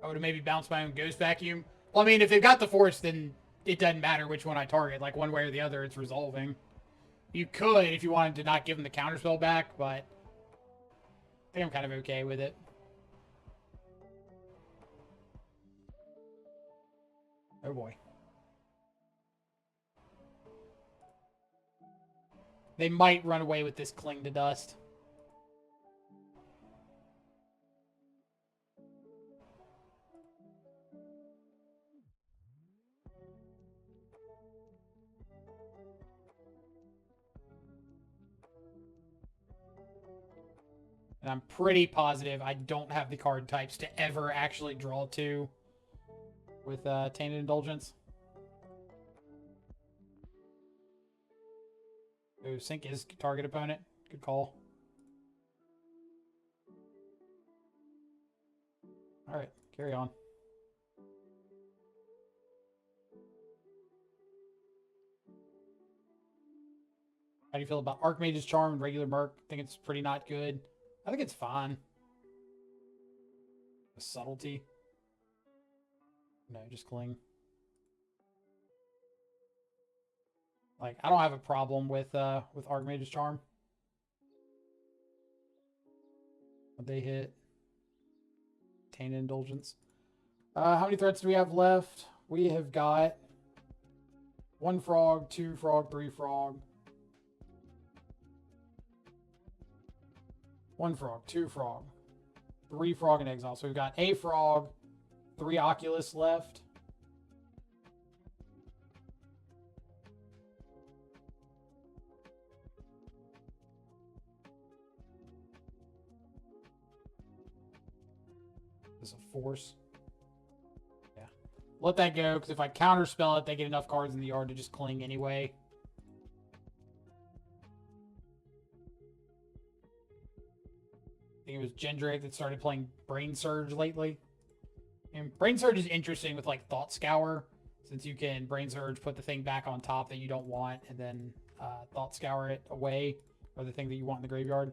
I would have maybe bounced my own ghost vacuum. Well, I mean, if they've got the force, then it doesn't matter which one I target. Like, one way or the other, it's resolving. You could if you wanted to not give them the counterspell back, but I think I'm kind of okay with it. Oh, boy. They might run away with this Cling to Dust. And I'm pretty positive I don't have the card types to ever actually draw two with Tainted Indulgence. Ooh, Sync is target opponent. Good call. Alright, carry on. How do you feel about Archmage's Charm and regular Merc? I think it's pretty not good. I think it's fine. A subtlety. No, just Cling. Like, I don't have a problem with Archmage's Charm. They hit Tainted Indulgence. How many threats do we have left? We have got 1 frog, 2 frog, 3 frog. 1 frog, 2 frog, 3 frog in exile. So we've got a frog, 3 Oculus left. This is a force. Yeah. Let that go, because if I counterspell it, they get enough cards in the yard to just Cling anyway. I think it was Gendrake that started playing Brain Surge lately. And Brain Surge is interesting with like Thought Scour, since you can Brain Surge, put the thing back on top that you don't want, and then Thought Scour it away, or the thing that you want in the graveyard.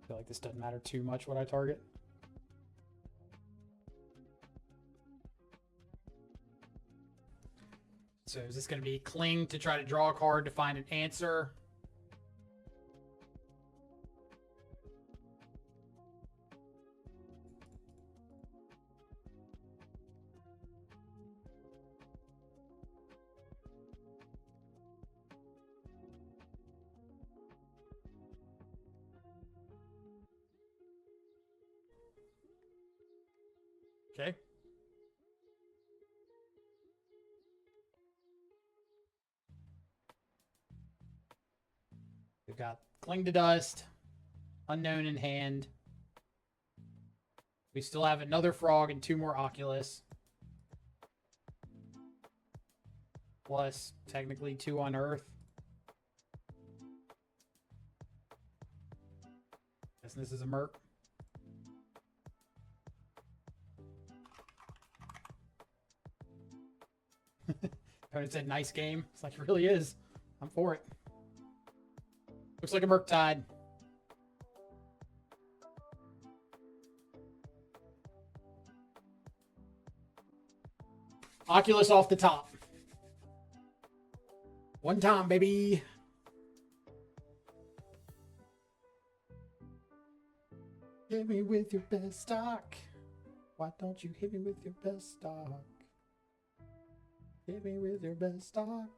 I feel like this doesn't matter too much what I target. So is this going to be Cling to try to draw a card to find an answer? Okay. We've got Cling to Dust, Unknown in hand. We still have another frog and 2 more Oculus. Plus, technically, 2 on Earth. Guess this is a Merc. Opponent said, nice game. It's like, it really is. I'm for it. Looks like a Murktide. Oculus off the top. 1 time, baby. Hit me with your best stock. Why don't you hit me with your best stock? Hit me with your best stock.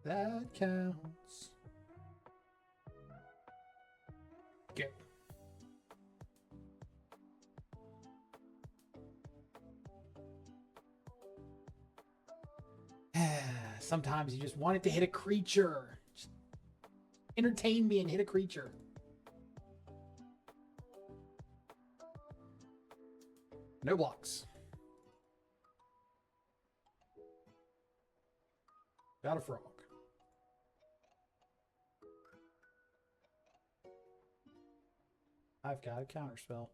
That counts. Go. Sometimes you just want it to hit a creature. Just entertain me and hit a creature. No blocks. Got a frog. I've got a counterspell.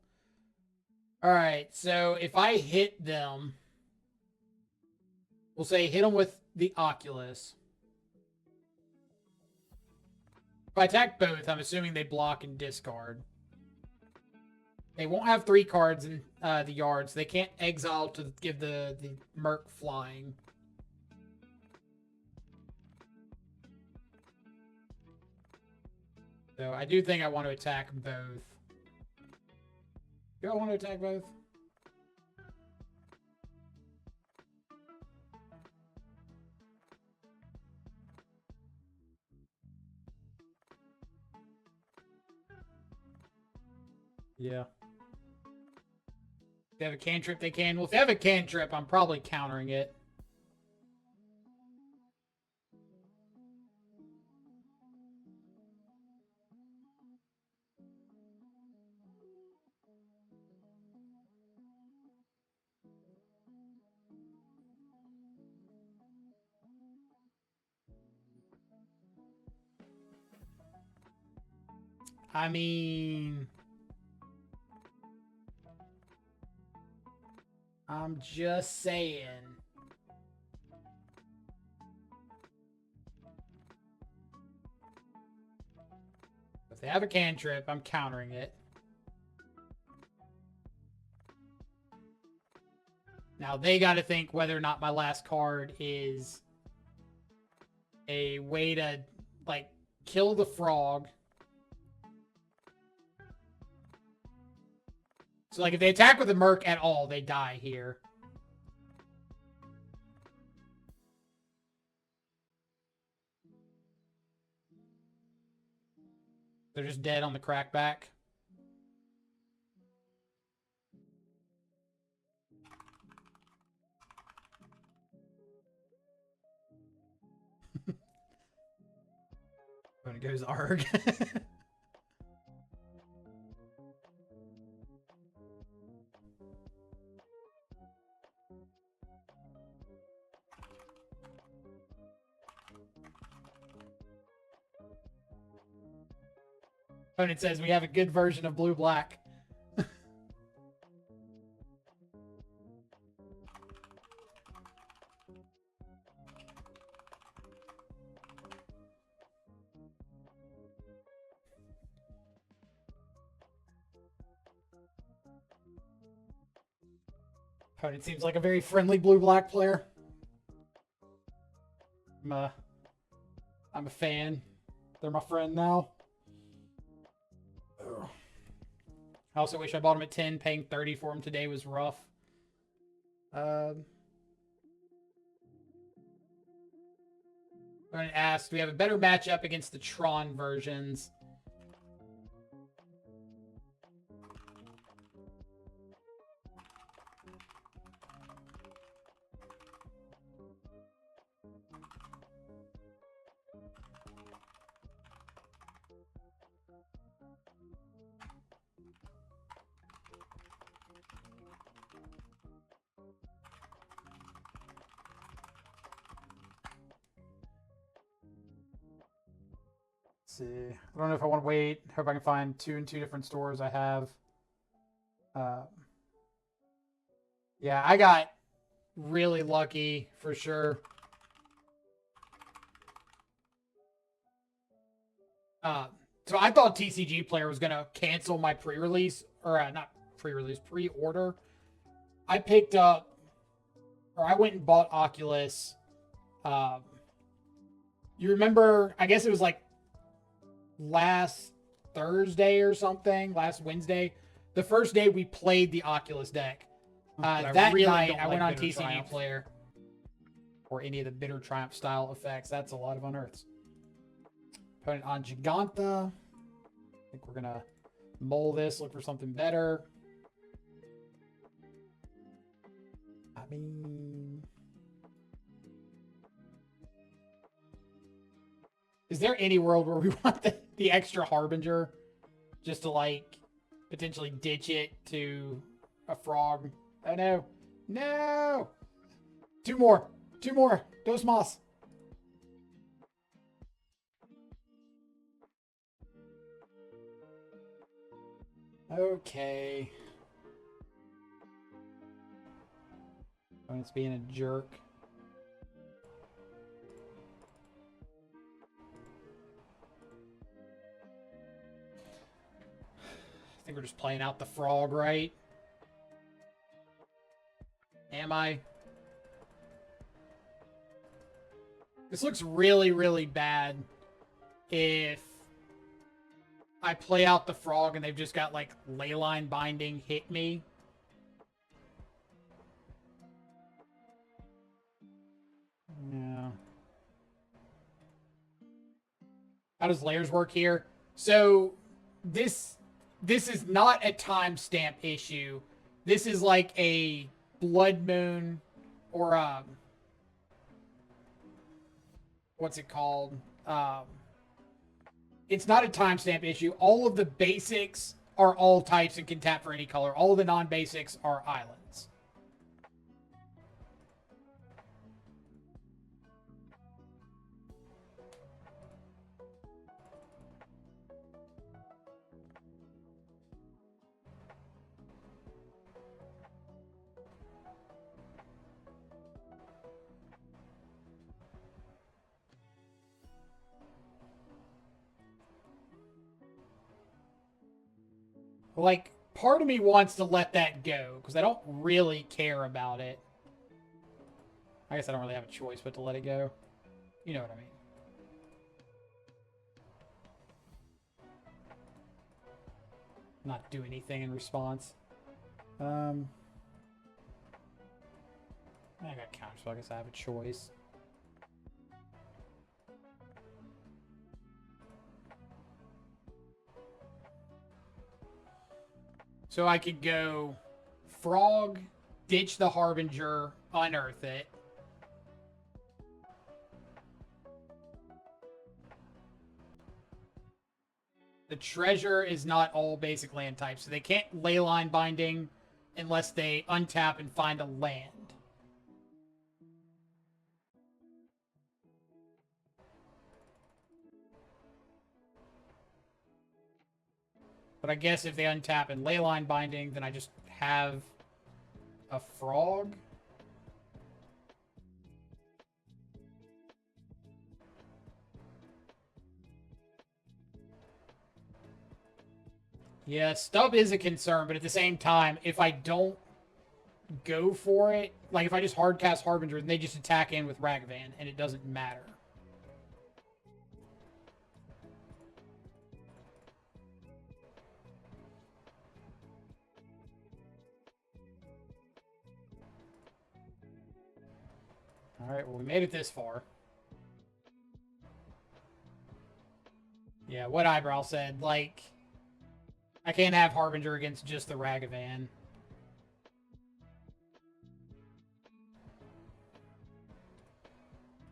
Alright, so if I hit them, we'll say hit them with the Oculus. If I attack both, I'm assuming they block and discard. They won't have 3 cards in the yard, so they can't exile to give the Merc flying. So I do think I want to attack both. Do I want to attack both? Yeah. If they have a cantrip, they can. Well, if they have a cantrip, I'm probably countering it. I mean, I'm just saying. If they have a cantrip, I'm countering it. Now they got to think whether or not my last card is a way to, like, kill the frog. So, like, if they attack with a Merc at all, they die here. They're just dead on the crackback. When it goes ARG. Opponent says we have a good version of blue-black. Opponent seems like a very friendly blue-black player. I'm a fan. They're my friend now. Ugh. I also wish I bought him at 10. Paying 30 for him today was rough. Opponent asked, do we have a better matchup against the Tron versions? See, I don't know if I want to wait. Hope I can find 2 in 2 different stores I have. Yeah, I got really lucky for sure. So I thought TCG Player was gonna cancel my pre-release, or not pre-release, pre-order. I picked up, or I went and bought Oculus. You remember? I guess it was like last Thursday or something, last Wednesday. The first day we played the Oculus deck. That really night, I went on TCG Triumph. Player. Or any of the Bitter Triumph style effects. That's a lot of unearths. Put it on Giganta. I think we're going to mull this, look for something better. I mean... Is there any world where we want the extra Harbinger just to, like, potentially ditch it to a frog? Oh, no. No! Two more. Two more. Dos más. Okay. When it's being a jerk. I think we're just playing out the frog, right? Am I? This looks really, really bad if I play out the frog and they've just got, like, Leyline Binding hit me. Yeah. How does layers work here? So, this is not a timestamp issue. This is like a Blood Moon or what's it called? It's not a timestamp issue. All of the basics are all types and can tap for any color. All of the non-basics are islands. Like, part of me wants to let that go, because I don't really care about it. I guess I don't really have a choice but to let it go. You know what I mean. Not do anything in response. I got counter, so I guess I have a choice. So I could go frog, ditch the Harbinger, unearth it. The treasure is not all basic land types, so they can't Leyline Binding unless they untap and find a land. But I guess if they untap and Leyline Binding, then I just have a frog. Yeah, stub is a concern, but at the same time, if I don't go for it, like if I just hardcast Harbinger, then they just attack in with Ragavan, and it doesn't matter. Alright, well, we made it this far. Yeah, what Eyebrow said, like, I can't have Harbinger against just the Ragavan.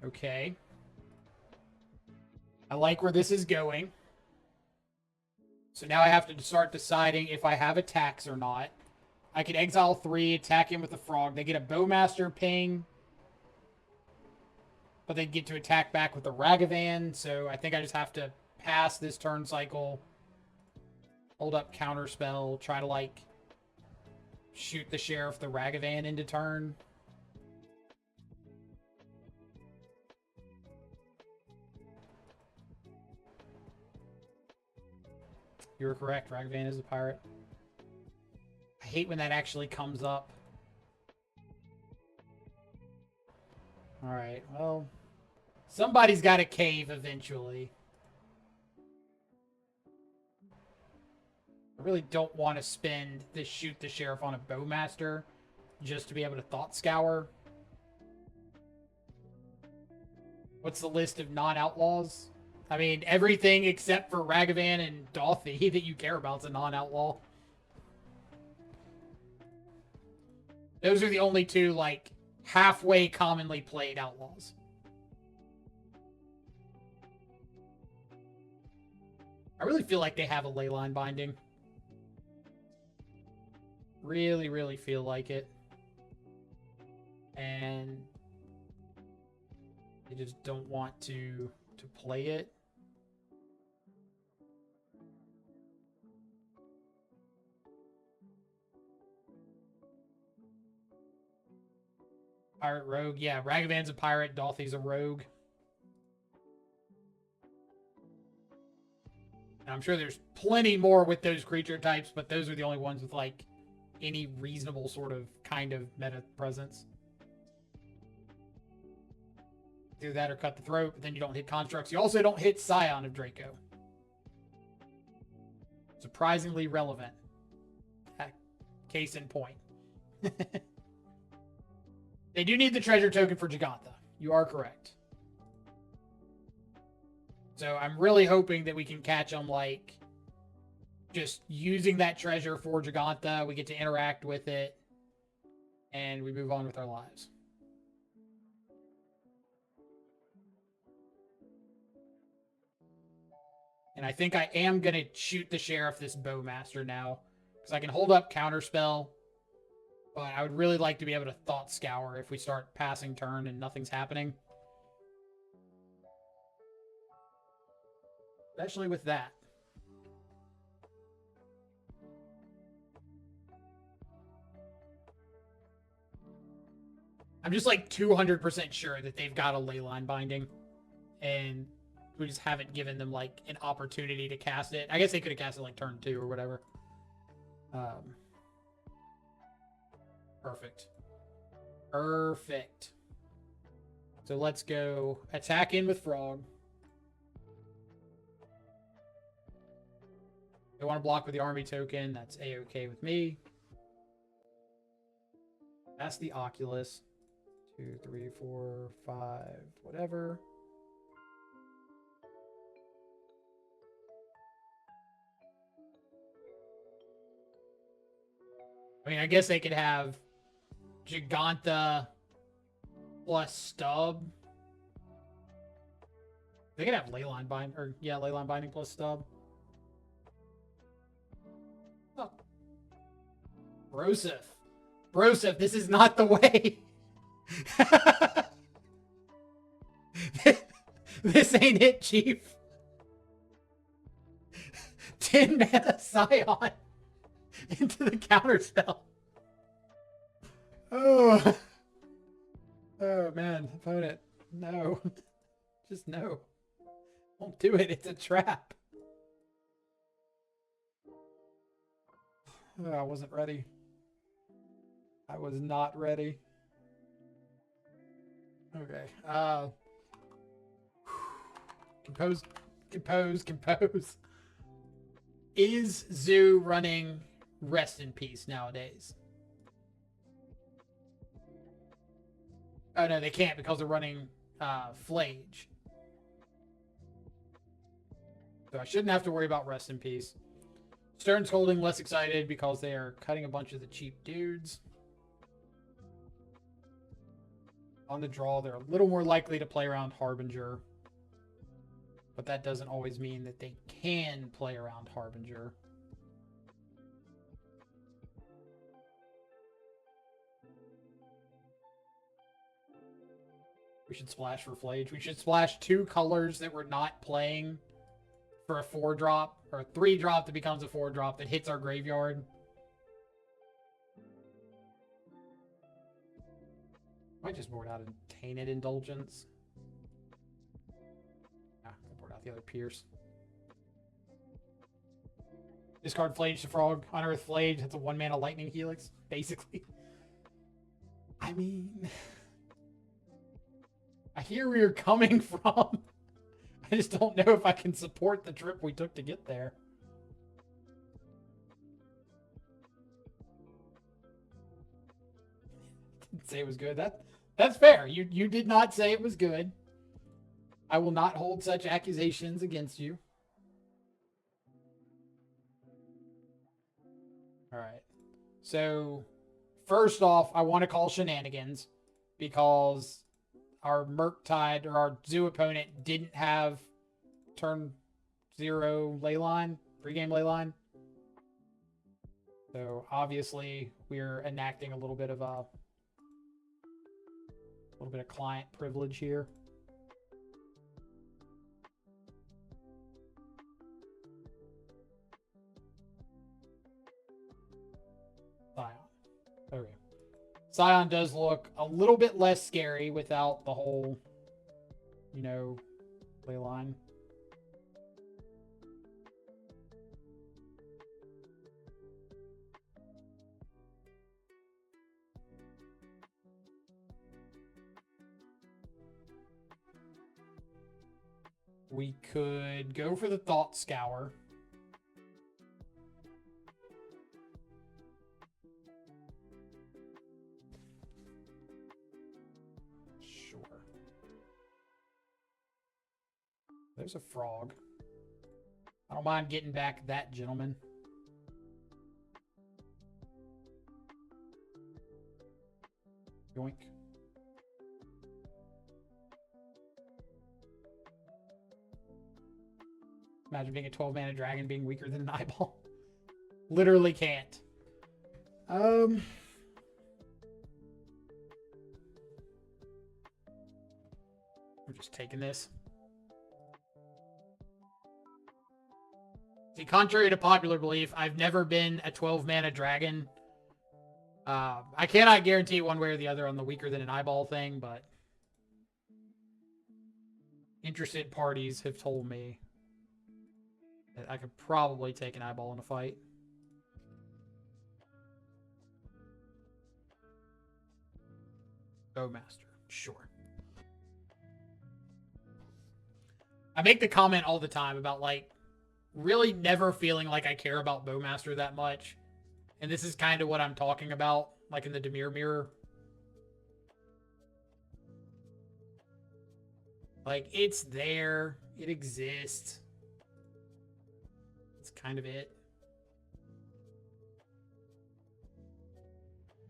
Okay. I like where this is going. So now I have to start deciding if I have attacks or not. I can exile 3, attack him with the frog. They get a Bowmaster ping. But they get to attack back with the Ragavan. So I think I just have to pass this turn cycle. Hold up Counterspell. Try to, like, shoot the Sheriff the Ragavan into turn. You were correct. Ragavan is a pirate. I hate when that actually comes up. Alright, well, somebody's got to cave eventually. I really don't want to spend this shoot the sheriff on a bowmaster just to be able to thought scour. What's the list of non-outlaws? I mean, everything except for Ragavan and Dolphy that you care about is a non-outlaw. Those are the only two, like, halfway commonly played outlaws. I really feel like they have a leyline binding. Really, really feel like it. And I just don't want to play it. Pirate rogue. Yeah, Ragavan's a pirate, Dolphy's a rogue. And I'm sure there's plenty more with those creature types, but those are the only ones with, like, any reasonable sort of kind of meta presence. Do that or cut the throat, but then you don't hit constructs. You also don't hit Scion of Draco. Surprisingly relevant. Case in point. They do need the treasure token for Gigantha. You are correct. So I'm really hoping that we can catch them, like, just using that treasure for Gigantha. We get to interact with it, and we move on with our lives. And I think I am going to shoot the sheriff this bowmaster now, because I can hold up counterspell, but I would really like to be able to thought scour if we start passing turn and nothing's happening. Especially with that. I'm just like 200% sure that they've got a leyline binding, and we just haven't given them like an opportunity to cast it. I guess they could have cast it like turn 2 or whatever. Perfect. Perfect. So let's go attack in with Frog. They want to block with the army token. That's a-okay with me. That's the Oculus. 2, 3, 4, 5, whatever. I mean, I guess they could have Gigantha plus Stub. They could have Leyline Binding, or yeah, Leyline Binding plus Stub. Oh. Broseph. Broseph, this is not the way. This ain't it, Chief. 10 mana Scion into the counterspell. Oh. Oh, man. Opponent. No. Just no. Don't do it. It's a trap. Oh, I wasn't ready. I was not ready. Okay. Compose. Compose. Compose. Is Zoo running Rest in Peace nowadays? Oh, no, they can't because they're running Flage. So I shouldn't have to worry about Rest in Peace. Stern's holding less excited because they are cutting a bunch of the cheap dudes. On the draw, they're a little more likely to play around Harbinger. But that doesn't always mean that they can play around Harbinger. We should splash for Flage. We should splash 2 colors that we're not playing for a 4-drop, or a 3-drop that becomes a 4-drop that hits our graveyard. Might just board out a Tainted Indulgence. Ah, I board out the other Pierce. Discard Flage to Frog. Unearth Flage. That's a 1-mana Lightning Helix, basically. I mean, I hear where you're coming from. I just don't know if I can support the trip we took to get there. say it was good. That's fair. You did not say it was good. I will not hold such accusations against you. All right. So, first off, I want to call shenanigans because our FrogTide or our zoo opponent didn't have turn 0 leyline, pregame leyline. So obviously we're enacting a little bit of client privilege here. Scion. Okay. Scion does look a little bit less scary without the whole, leyline. We could go for the Thought Scour. Sure. There's a frog. I don't mind getting back that gentleman. Yoink. Imagine being a 12-mana dragon being weaker than an eyeball. Literally can't. We're just taking this. See, contrary to popular belief, I've never been a 12-mana dragon. I cannot guarantee one way or the other on the weaker than an eyeball thing, but interested parties have told me that I could probably take an eyeball in a fight. Bowmaster, sure. I make the comment all the time about, like, really never feeling like I care about Bowmaster that much. And this is kind of what I'm talking about, like in the Dimir mirror. Like, it's there. It exists. It's kind of it.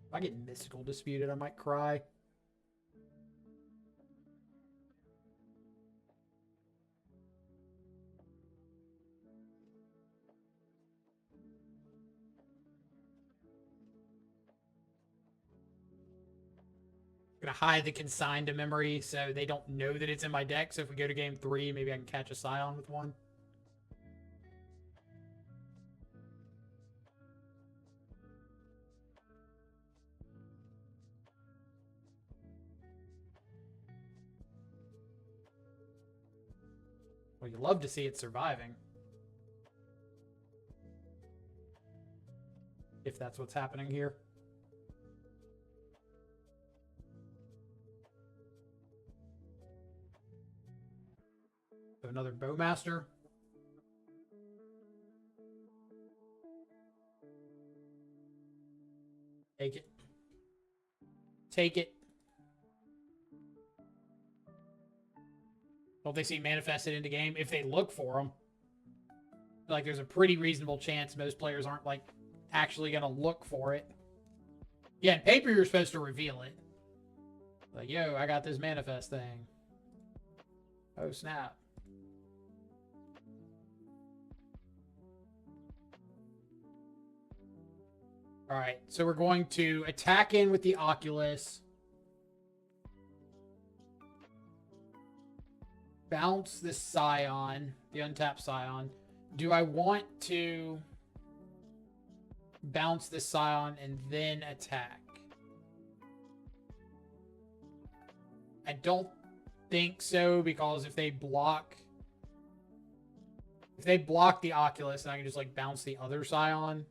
If I get Mystical Disputed, I might cry. I'm gonna hide the consign to memory so they don't know that it's in my deck. So if we go to game 3, maybe I can catch a Scion with one. Well, you love to see it surviving. If that's what's happening here. So another Bowmaster. Take it. Take it. Don't they see manifested into game? If they look for them. Like, there's a pretty reasonable chance most players aren't, like, actually going to look for it. Yeah, in paper, you're supposed to reveal it. Like, yo, I got this manifest thing. Oh, snap. All right, so we're going to attack in with the Oculus. Bounce this Scion, the untapped Scion. Do I want to bounce this Scion and then attack? I don't think so, because if they block the Oculus, then I can just, like, bounce the other Scion.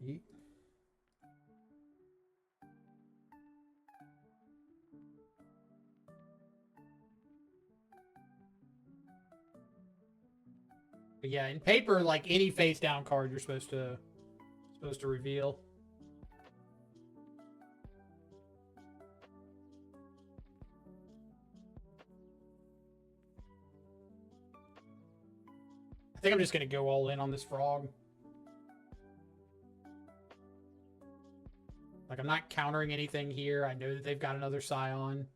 Yeet. But yeah, in paper, like any face down card, you're supposed to reveal. I think I'm just gonna go all in on this frog. Like, I'm not countering anything here. I know that they've got another Scion.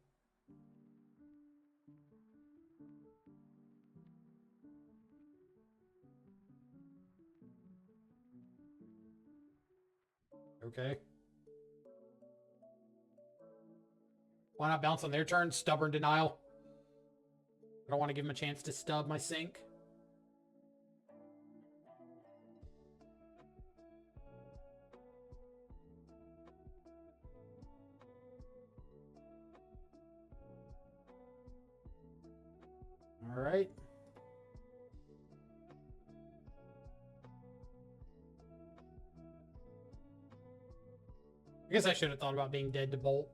Okay. Why not bounce on their turn? Stubborn denial. I don't want to give them a chance to stub my sink. All right. I guess I should have thought about being dead to Bolt.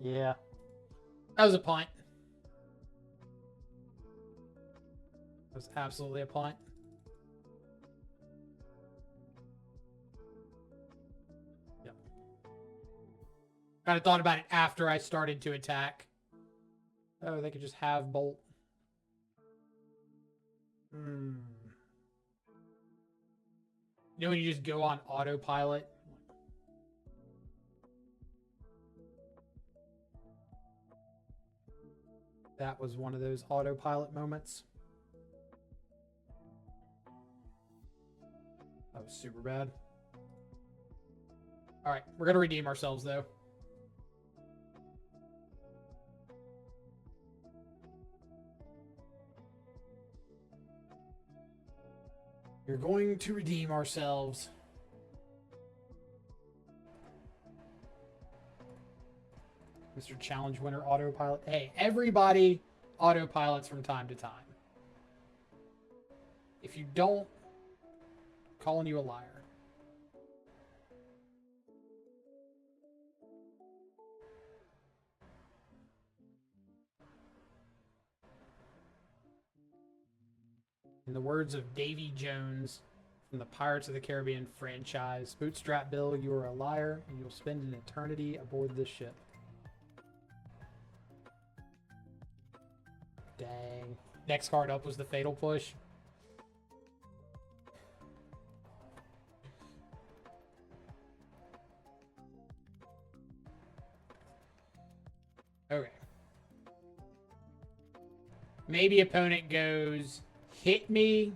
Yeah. That was a punt. That was absolutely a punt. Yep. Kind of thought about it after I started to attack. Oh, they could just have Bolt. You know when you just go on autopilot? That was one of those autopilot moments. That was super bad. All right, we're going to redeem ourselves, though. You're going to redeem ourselves. Mr. Challenge winner autopilot. Hey, everybody autopilots from time to time. If you don't, I'm calling you a liar. In the words of Davy Jones from the Pirates of the Caribbean franchise, Bootstrap Bill, you are a liar, and you'll spend an eternity aboard this ship. Dang. Next card up was the Fatal Push. Okay. Maybe opponent goes, hit me,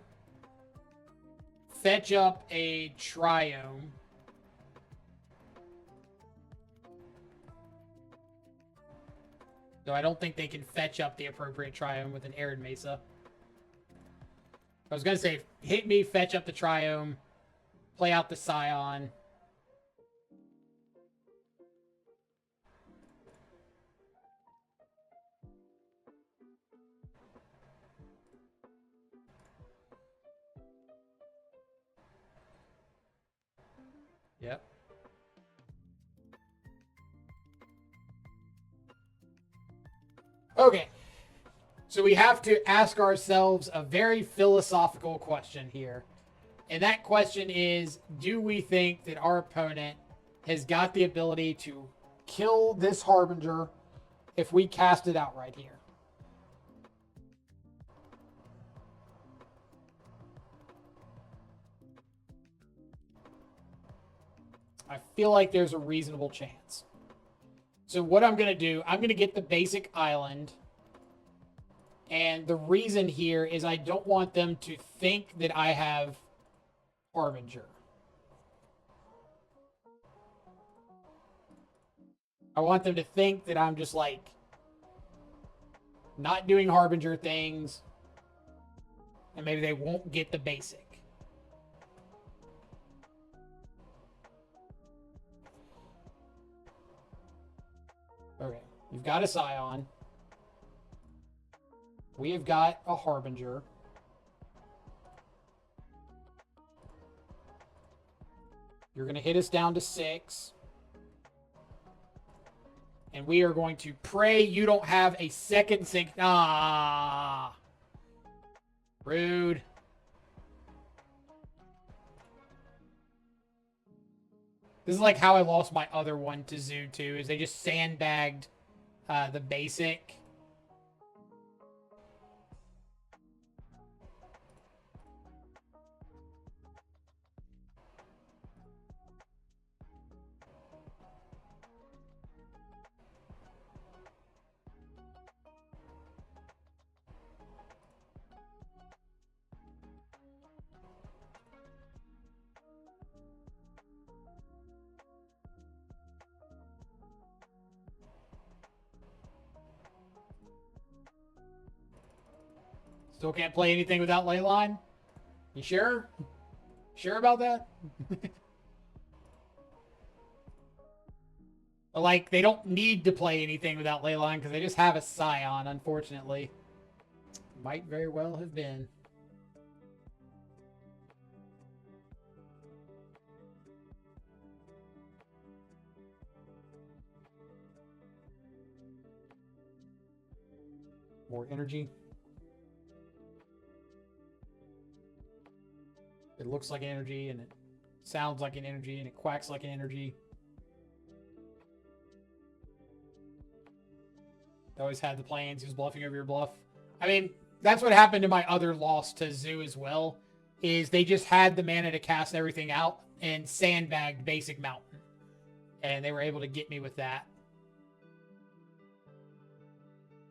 fetch up a Triome. Though I don't think they can fetch up the appropriate Triome with an Arid Mesa. I was going to say, hit me, fetch up the Triome, play out the Scion. Yep. Okay. So we have to ask ourselves a very philosophical question here. And that question is, do we think that our opponent has got the ability to kill this Harbinger if we cast it out right here? I feel like there's a reasonable chance. So what I'm going to do, I'm going to get the basic island. And the reason here is I don't want them to think that I have Harbinger. I want them to think that I'm just like not doing Harbinger things. And maybe they won't get the basic. Okay, you've got a Scion. We have got a Harbinger. You're going to hit us down to 6. And we are going to pray you don't have a second sink. Ah. Rude. This is like how I lost my other one to Zoo too, is they just sandbagged the basic. Still can't play anything without Leyline? You sure? Sure about that? Like, they don't need to play anything without Leyline because they just have a Scion, unfortunately. Might very well have been. More energy. It looks like energy, and it sounds like an energy, and it quacks like an energy. Always had the plans. He was bluffing over your bluff. I mean, that's what happened to my other loss to Zoo as well, is they just had the mana to cast everything out and sandbagged basic mountain. And they were able to get me with that.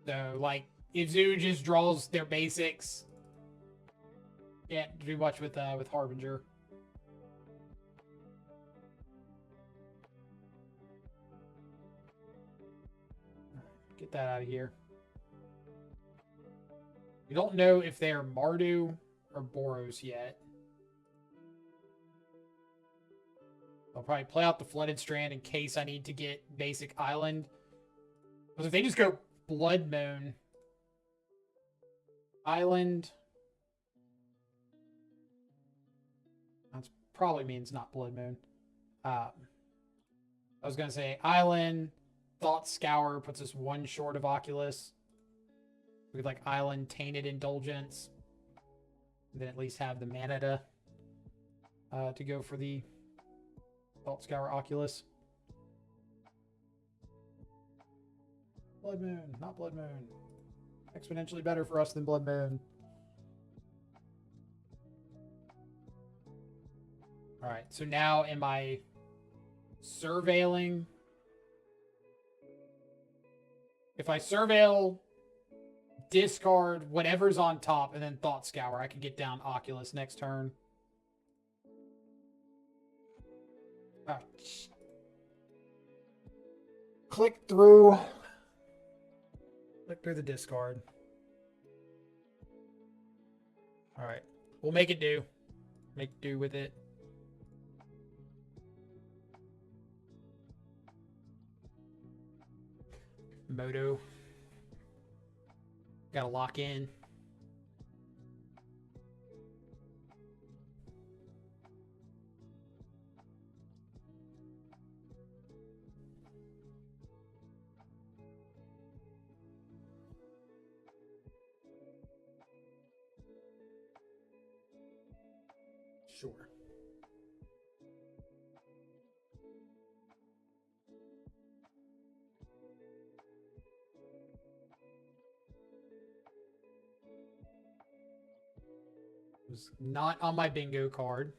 So, like, if Zoo just draws their basics, can't do much with Harbinger. Get that out of here. We don't know if they're Mardu or Boros yet. I'll probably play out the Flooded Strand in case I need to get basic Island. Because if they just go Blood Moon, Island, that probably means not Blood Moon. I was going to say Island, Thought Scour puts us one short of Oculus. We could like Island, Tainted Indulgence. Then at least have the mana to go for the Thought Scour Oculus. Blood Moon, not Blood Moon. Exponentially better for us than Blood Moon. Alright, so now am I surveilling? If I surveil, discard whatever's on top, and then Thought Scour, I can get down Oculus next turn. Oh, click through the discard. Alright, we'll make it do. Make do with it. Moto. Gotta lock in. Sure. Was not on my bingo card.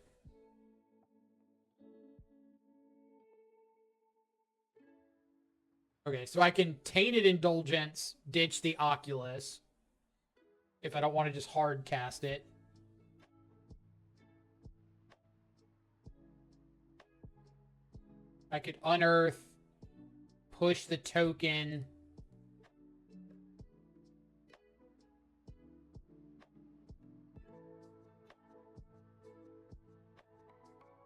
Okay, so I can Tainted Indulgence, ditch the Oculus, if I don't want to just hard cast it. I could Unearth, push the token.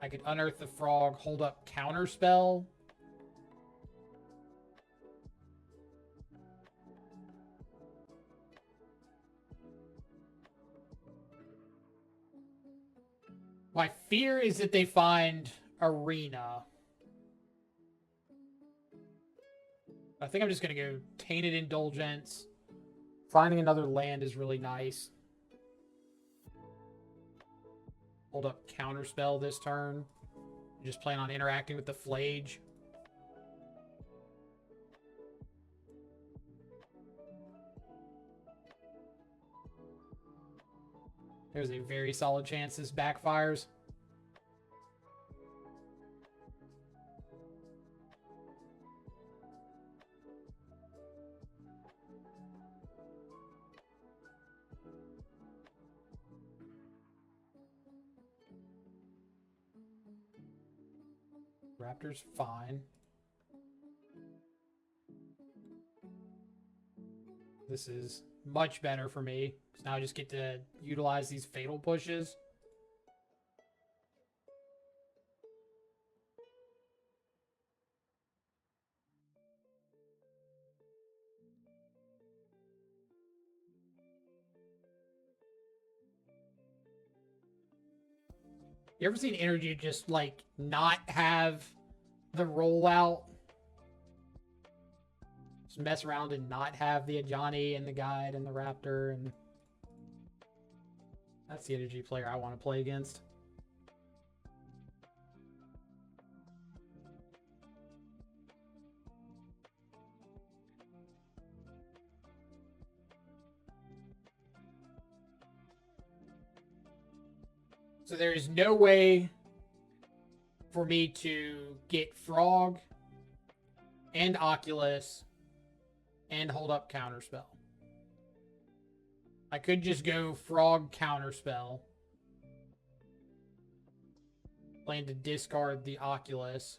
I could Unearth the Frog, hold up Counterspell. My fear is that they find Arena. I think I'm just going to go Tainted Indulgence. Finding another land is really nice. hold up Counterspell this turn. Just plan on interacting with the Flage. There's a very solid chance this backfires. Raptor's fine. This is much better for me. So now I just get to utilize these fatal pushes. You ever seen energy just like not have the rollout? Just mess around and not have the Ajani and the Guide and the Raptor, and that's the energy player I want to play against. So there is no way for me to get Frog and Oculus and hold up Counterspell. I could just go Frog Counterspell. Plan to discard the Oculus.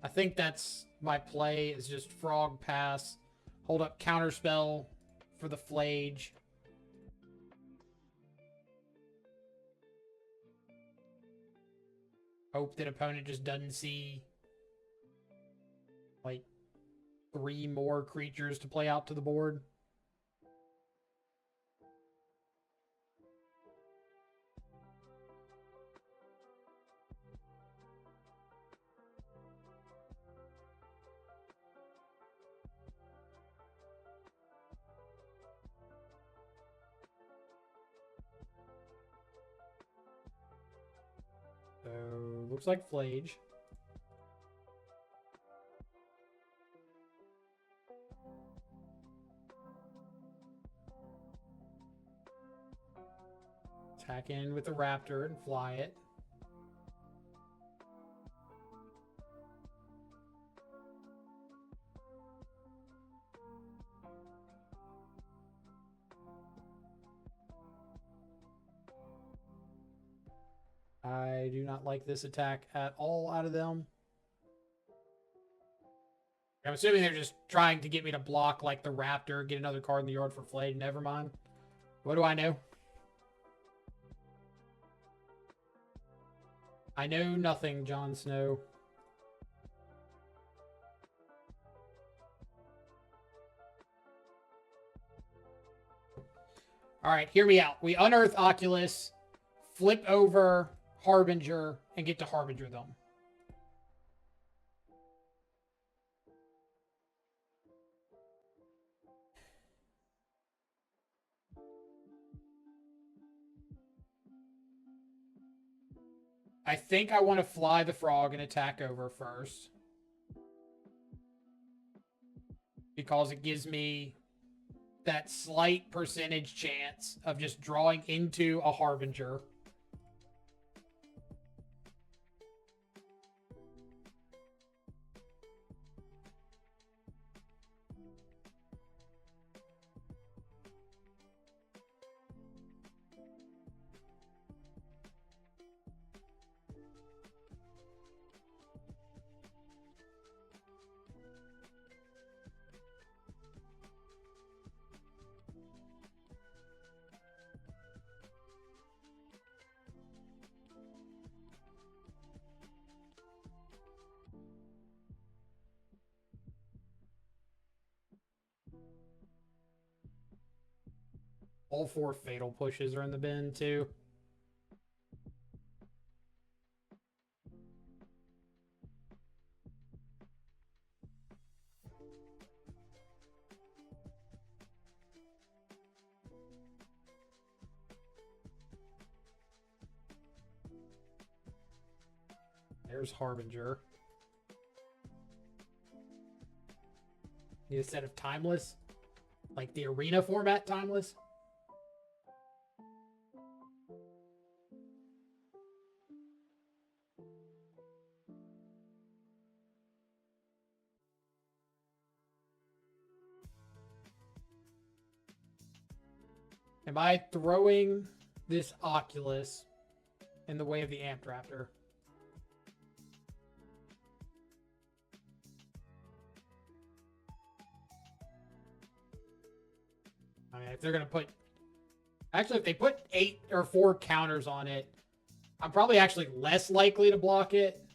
I think that's my play, is just Frog pass, hold up Counterspell for the Flage. Hope that opponent just doesn't see like 3 more creatures to play out to the board. So, looks like Flage. Attack in with the Raptor and fly it. I do not like this attack at all out of them. I'm assuming they're just trying to get me to block like the Raptor, get another card in the yard for Flade. Never mind. What do I know? I know nothing, Jon Snow. All right, hear me out. We unearth Oculus, flip over Harbinger, and get to Harbinger them. I think I want to fly the Frog and attack over first, because it gives me that slight percentage chance of just drawing into a Harbinger. All 4 fatal pushes are in the bin too. There's Harbinger. Need a set of Timeless? Like the arena format Timeless? Am I throwing this Oculus in the way of the Amped Raptor? I mean, if they're going to put... Actually, if they put 8 or 4 counters on it, I'm probably actually less likely to block it.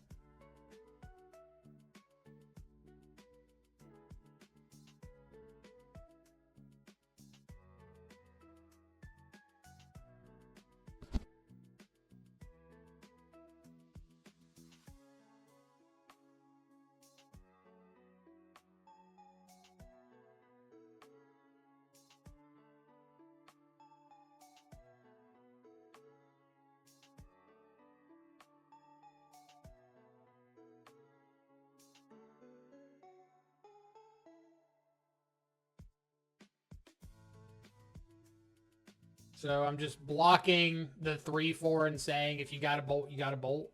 So I'm just blocking the 3-4 and saying if you got a bolt, you got a bolt.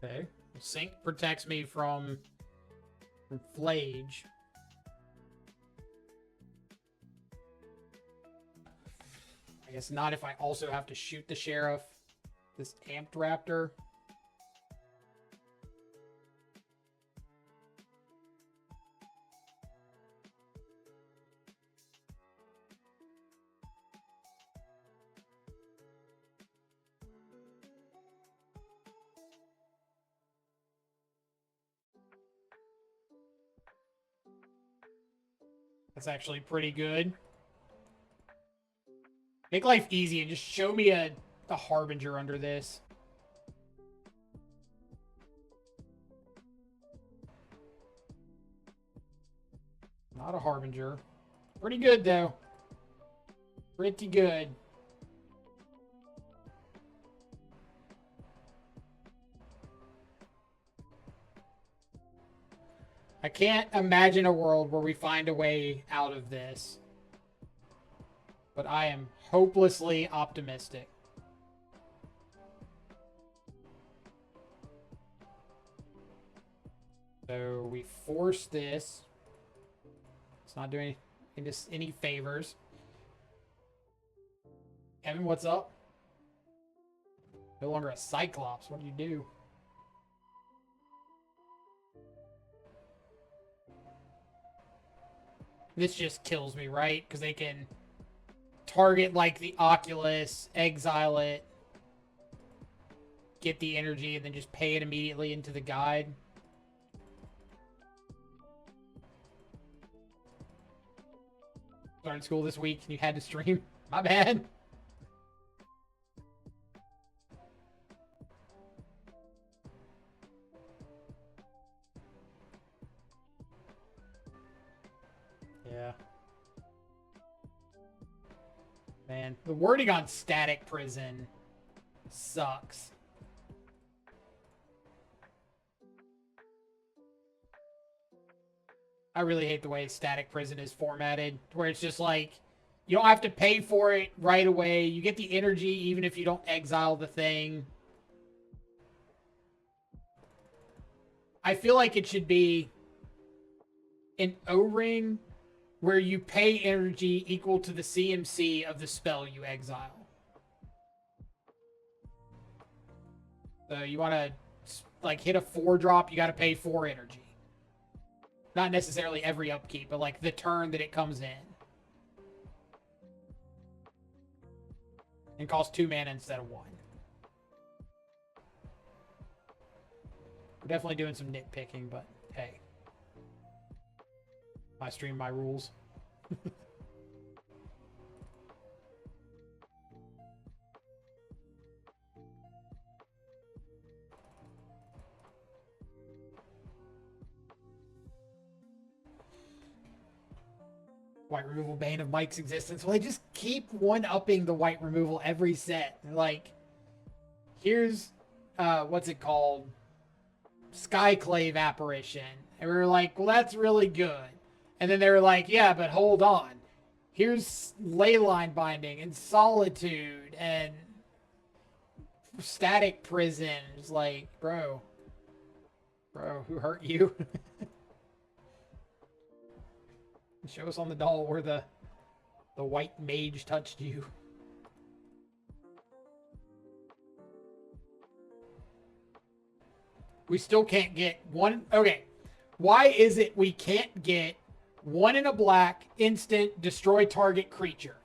Okay. Sync protects me from Flage. I guess not if I also have to shoot the Sheriff. This Amped Raptor. That's actually pretty good. Make life easy and just show me a Harbinger under this. Not a Harbinger. Pretty good, though. Pretty good. I can't imagine a world where we find a way out of this. But I am hopelessly optimistic. So we force this. It's not doing any favors. Evan, what's up? No longer a Cyclops. What do you do? This just kills me, right? Because they can target, like, the Oculus, exile it, get the energy, and then just pay it immediately into the guide. Started school this week and you had to stream. My bad. Yeah. Man, the wording on Static Prison sucks. I really hate the way Static Prison is formatted, where it's just like, you don't have to pay for it right away. You get the energy even if you don't exile the thing. I feel like it should be an O-ring where you pay energy equal to the CMC of the spell you exile. So you want to, like, hit a 4-drop, you got to pay 4 energy. Not necessarily every upkeep, but, like, the turn that it comes in. And costs 2 mana instead of 1. We're definitely doing some nitpicking, but hey. I stream my rules. White removal bane of Mike's existence. Well, they just keep one-upping the white removal every set. They're like, here's, what's it called? Skyclave apparition. And we were like, well, that's really good. And then they were like, yeah, but hold on. Here's Leyline Binding and Solitude and Static Prisons. Like, bro, who hurt you? Show us on the doll where the white mage touched you. We still can't get one. Okay. Why is it we can't get one in a black, instant, destroy target creature?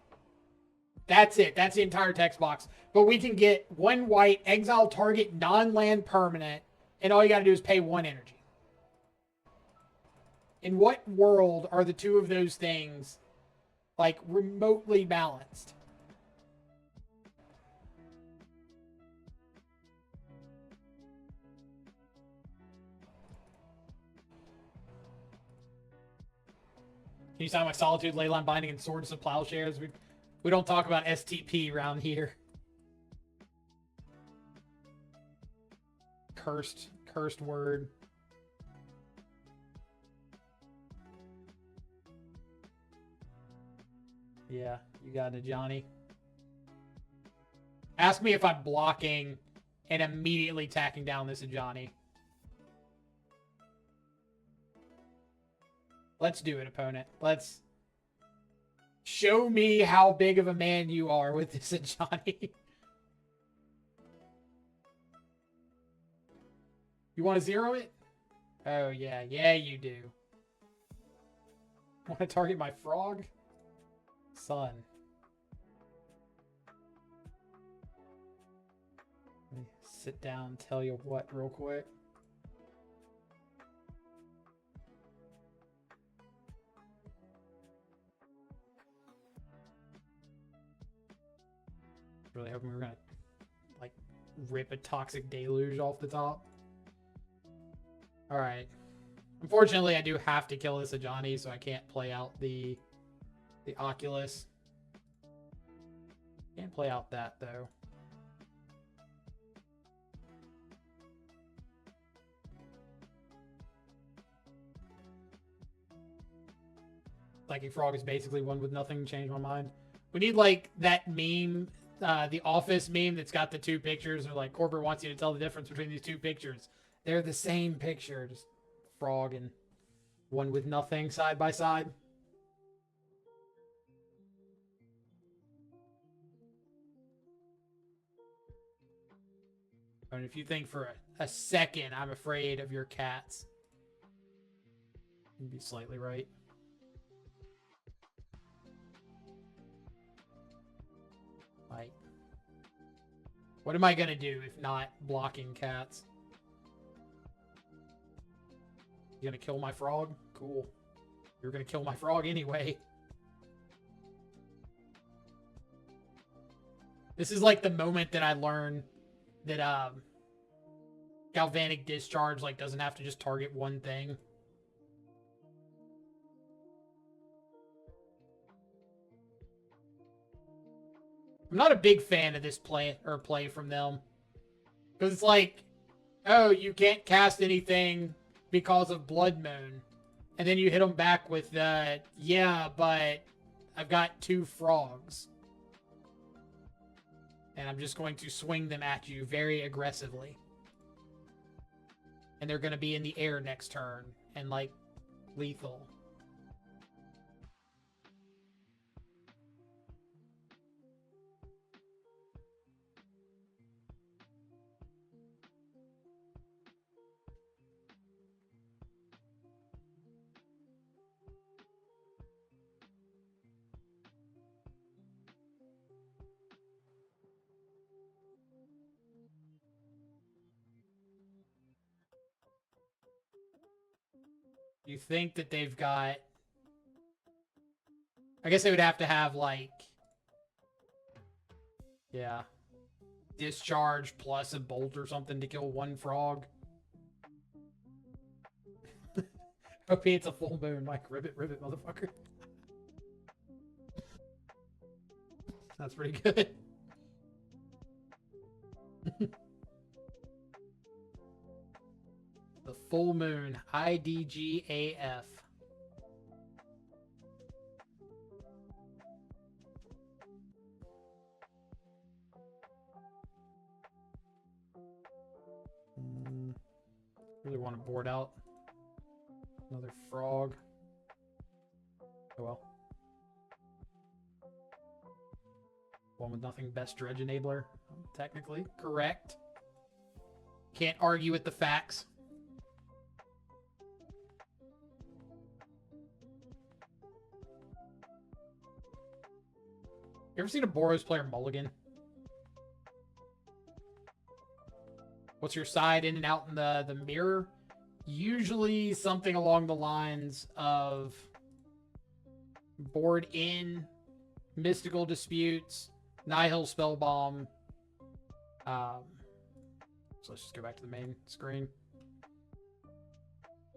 That's it. That's the entire text box. But we can get one white, exile target, non-land permanent, and all you got to do is pay one energy. In what world are the two of those things, like, remotely balanced? Can you sign my Solitude, Leyline Binding, and Swords of Plowshares? We don't talk about STP around here. Cursed word. Yeah, you got it, Johnny. Ask me if I'm blocking and immediately tacking down this Ajani. Let's do it, opponent. Let's show me how big of a man you are with this Ajani. You want to zero it? Oh, yeah. Yeah, you do. Want to target my frog? Son. Let me sit down and tell you what real quick. Really hoping we were gonna like rip a toxic deluge off the top. Alright. Unfortunately I do have to kill this Ajani, so I can't play out the Oculus. Can't play out that though. Psychic Frog is basically one with nothing. Change my mind. We need like that meme, the Office meme that's got the two pictures, or like Corbett wants you to tell the difference between these two pictures. They're the same picture, just frog and one with nothing side by side. And if you think for a second I'm afraid of your cats, you'd be slightly right. Like, what am I gonna do if not blocking cats? You gonna kill my frog? Cool. You're gonna kill my frog anyway. This is like the moment that I learn that galvanic discharge like doesn't have to just target one thing. I'm not a big fan of this play from them, because it's like, oh, you can't cast anything because of Blood Moon, and then you hit them back with yeah, but I've got two frogs. And I'm just going to swing them at you very aggressively. And they're going to be in the air next turn. And, like, lethal. You think that they've got... I guess they would have to have, like... Yeah. Discharge plus a bolt or something to kill one frog. Hope it's a full moon, like, ribbit, motherfucker. That's pretty good. The full moon. IDGAF. Really want to board out another frog. Oh well. One with nothing, best dredge enabler. Technically correct. Can't argue with the facts. You ever seen a Boros player mulligan? What's your side in and out in the mirror? Usually something along the lines of board in, mystical disputes, Nihil Spellbomb. So let's just go back to the main screen.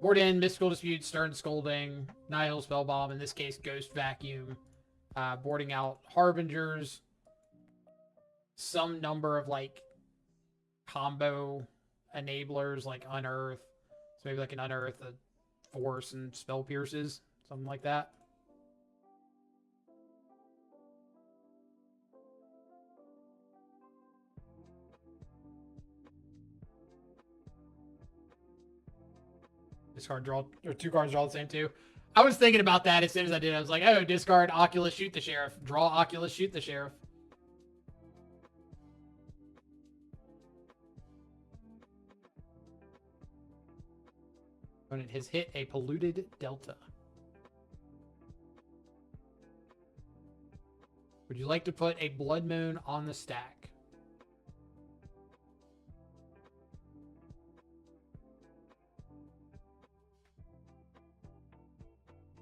Board in, mystical disputes, stern scolding, Nihil Spellbomb, in this case Ghost Vacuum. Boarding out Harbingers. Some number of like combo enablers like Unearth. So maybe like an Unearth, a Force, and Spell Pierces. Something like that. Discard, draw, or 2 cards draw the same too. I was thinking about that as soon as I did. I was like, oh, discard Oculus, shoot the Sheriff. Draw Oculus, shoot the Sheriff. Opponent has hit a polluted Delta. Would you like to put a Blood Moon on the stack?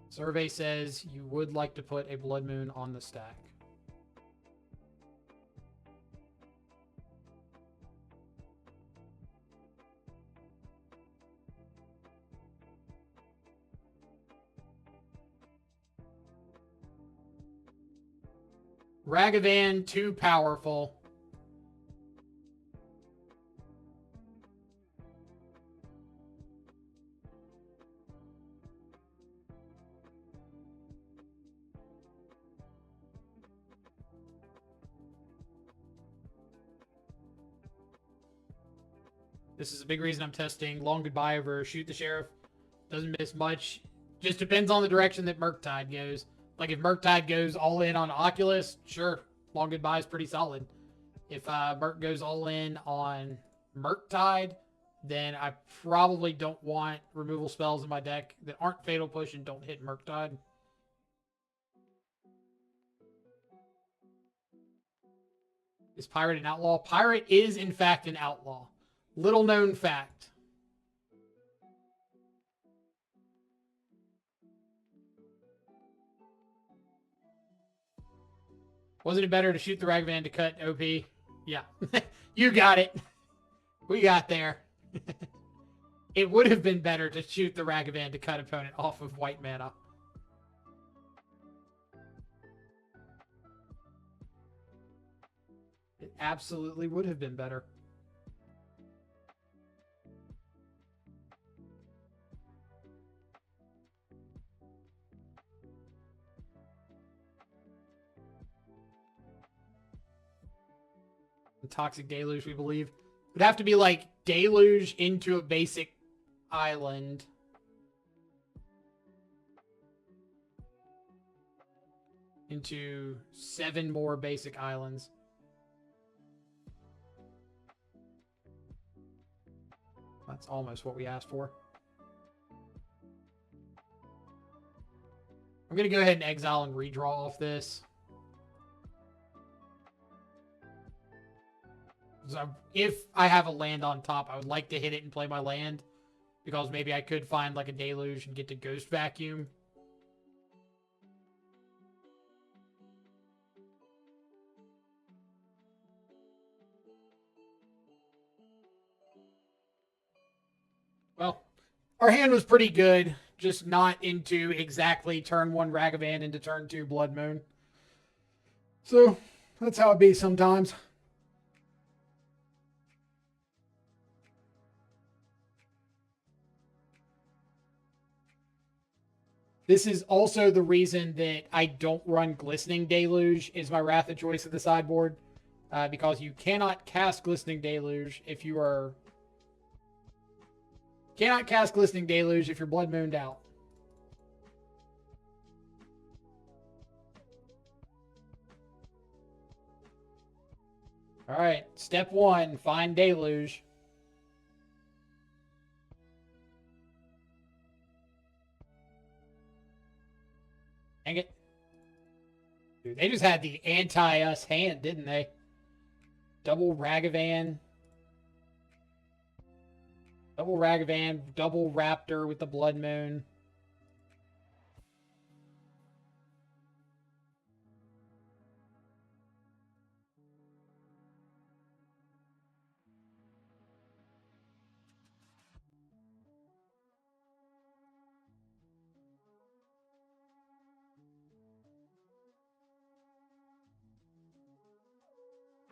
Survey says you would like to put a Blood Moon on the stack. Ragavan, too powerful. This is a big reason I'm testing Long Goodbye over Shoot the Sheriff. Doesn't miss much. Just depends on the direction that Murktide goes. Like if Murktide goes all in on Oculus, sure, Long Goodbye is pretty solid. If Murk goes all in on Murktide, then I probably don't want removal spells in my deck that aren't Fatal Push and don't hit Murktide. Is Pirate an outlaw? Pirate is, in fact, an outlaw. Little known fact. Wasn't it better to shoot the Ragavan to cut OP? Yeah. You got it. We got there. It would have been better to shoot the Ragavan to cut opponent off of white mana. It absolutely would have been better. The Toxic Deluge, we believe. It would have to be like Deluge into a basic island. Into 7 more basic islands. That's almost what we asked for. I'm going to go ahead and exile and redraw off this. So if I have a land on top, I would like to hit it and play my land. Because maybe I could find like a Deluge and get to Ghost Vacuum. Well, our hand was pretty good. Just not into exactly turn 1 Ragavan into turn 2 Blood Moon. So, That's how it be sometimes. This is also the reason that I don't run Glistening Deluge is my Wrath of Choice of the sideboard. Because you cannot cast Glistening Deluge if you are... Cannot cast Glistening Deluge if you're Blood Mooned out. Alright, step 1, find Deluge. Dang it. Dude, they just had the anti-us hand, didn't they? Double Ragavan. Double Ragavan, double Raptor with the Blood Moon.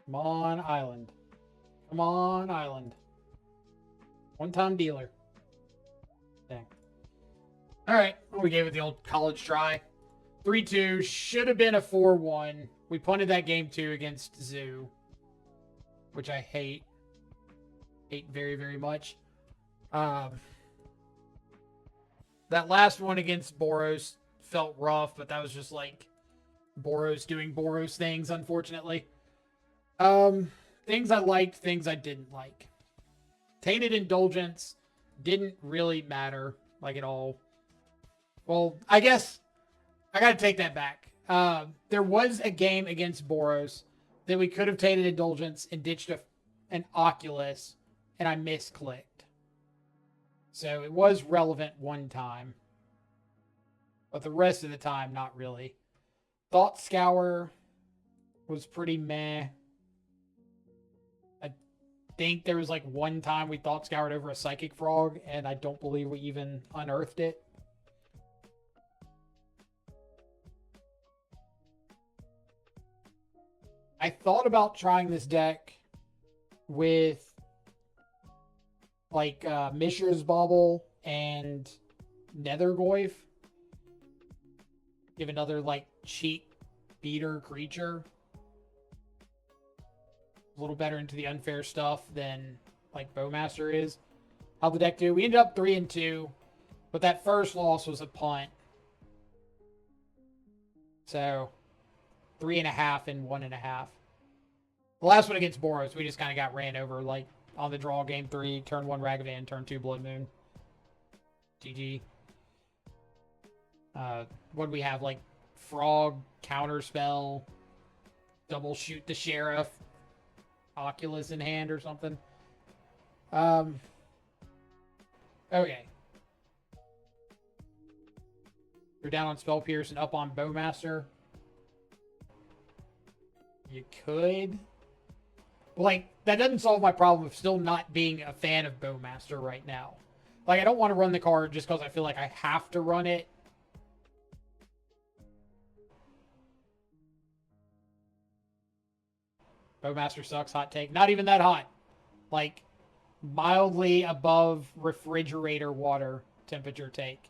Come on, Island. Come on, Island. One-time dealer. Dang. Alright, we gave it the old college try. 3-2. Should have been a 4-1. We punted that game 2 against Zoo. Which I hate. Hate very, very much. That last one against Boros felt rough, but that was just like Boros doing Boros things, unfortunately. Things I liked, things I didn't like. Tainted Indulgence didn't really matter, like, at all. Well, I guess I gotta take that back. There was a game against Boros that we could have Tainted Indulgence and ditched an Oculus, and I misclicked. So it was relevant one time. But the rest of the time, not really. Thought Scour was pretty meh. I think there was like one time we Thought Scoured over a Psychic Frog, and I don't believe we even unearthed it. I thought about trying this deck with like Mishra's Bauble and Nethergoyf. Give another like cheap beater creature. A little better into the unfair stuff than like Bowmaster is. How'd the deck do? We ended up 3-2, but that first loss was a punt. So 3.5 and 1.5. The last one against Boros, we just kind of got ran over like on the draw game 3, turn 1 Ragavan, turn 2 Blood Moon. GG. What do we have? Like Frog, Counterspell, double shoot the Sheriff, Oculus in hand or something. Okay. You're down on Spell Pierce and up on Bowmaster. You could. Like, that doesn't solve my problem of still not being a fan of Bowmaster right now. Like, I don't want to run the card just because I feel like I have to run it. Bowmaster sucks, hot take. Not even that hot. Like, mildly above refrigerator water temperature take.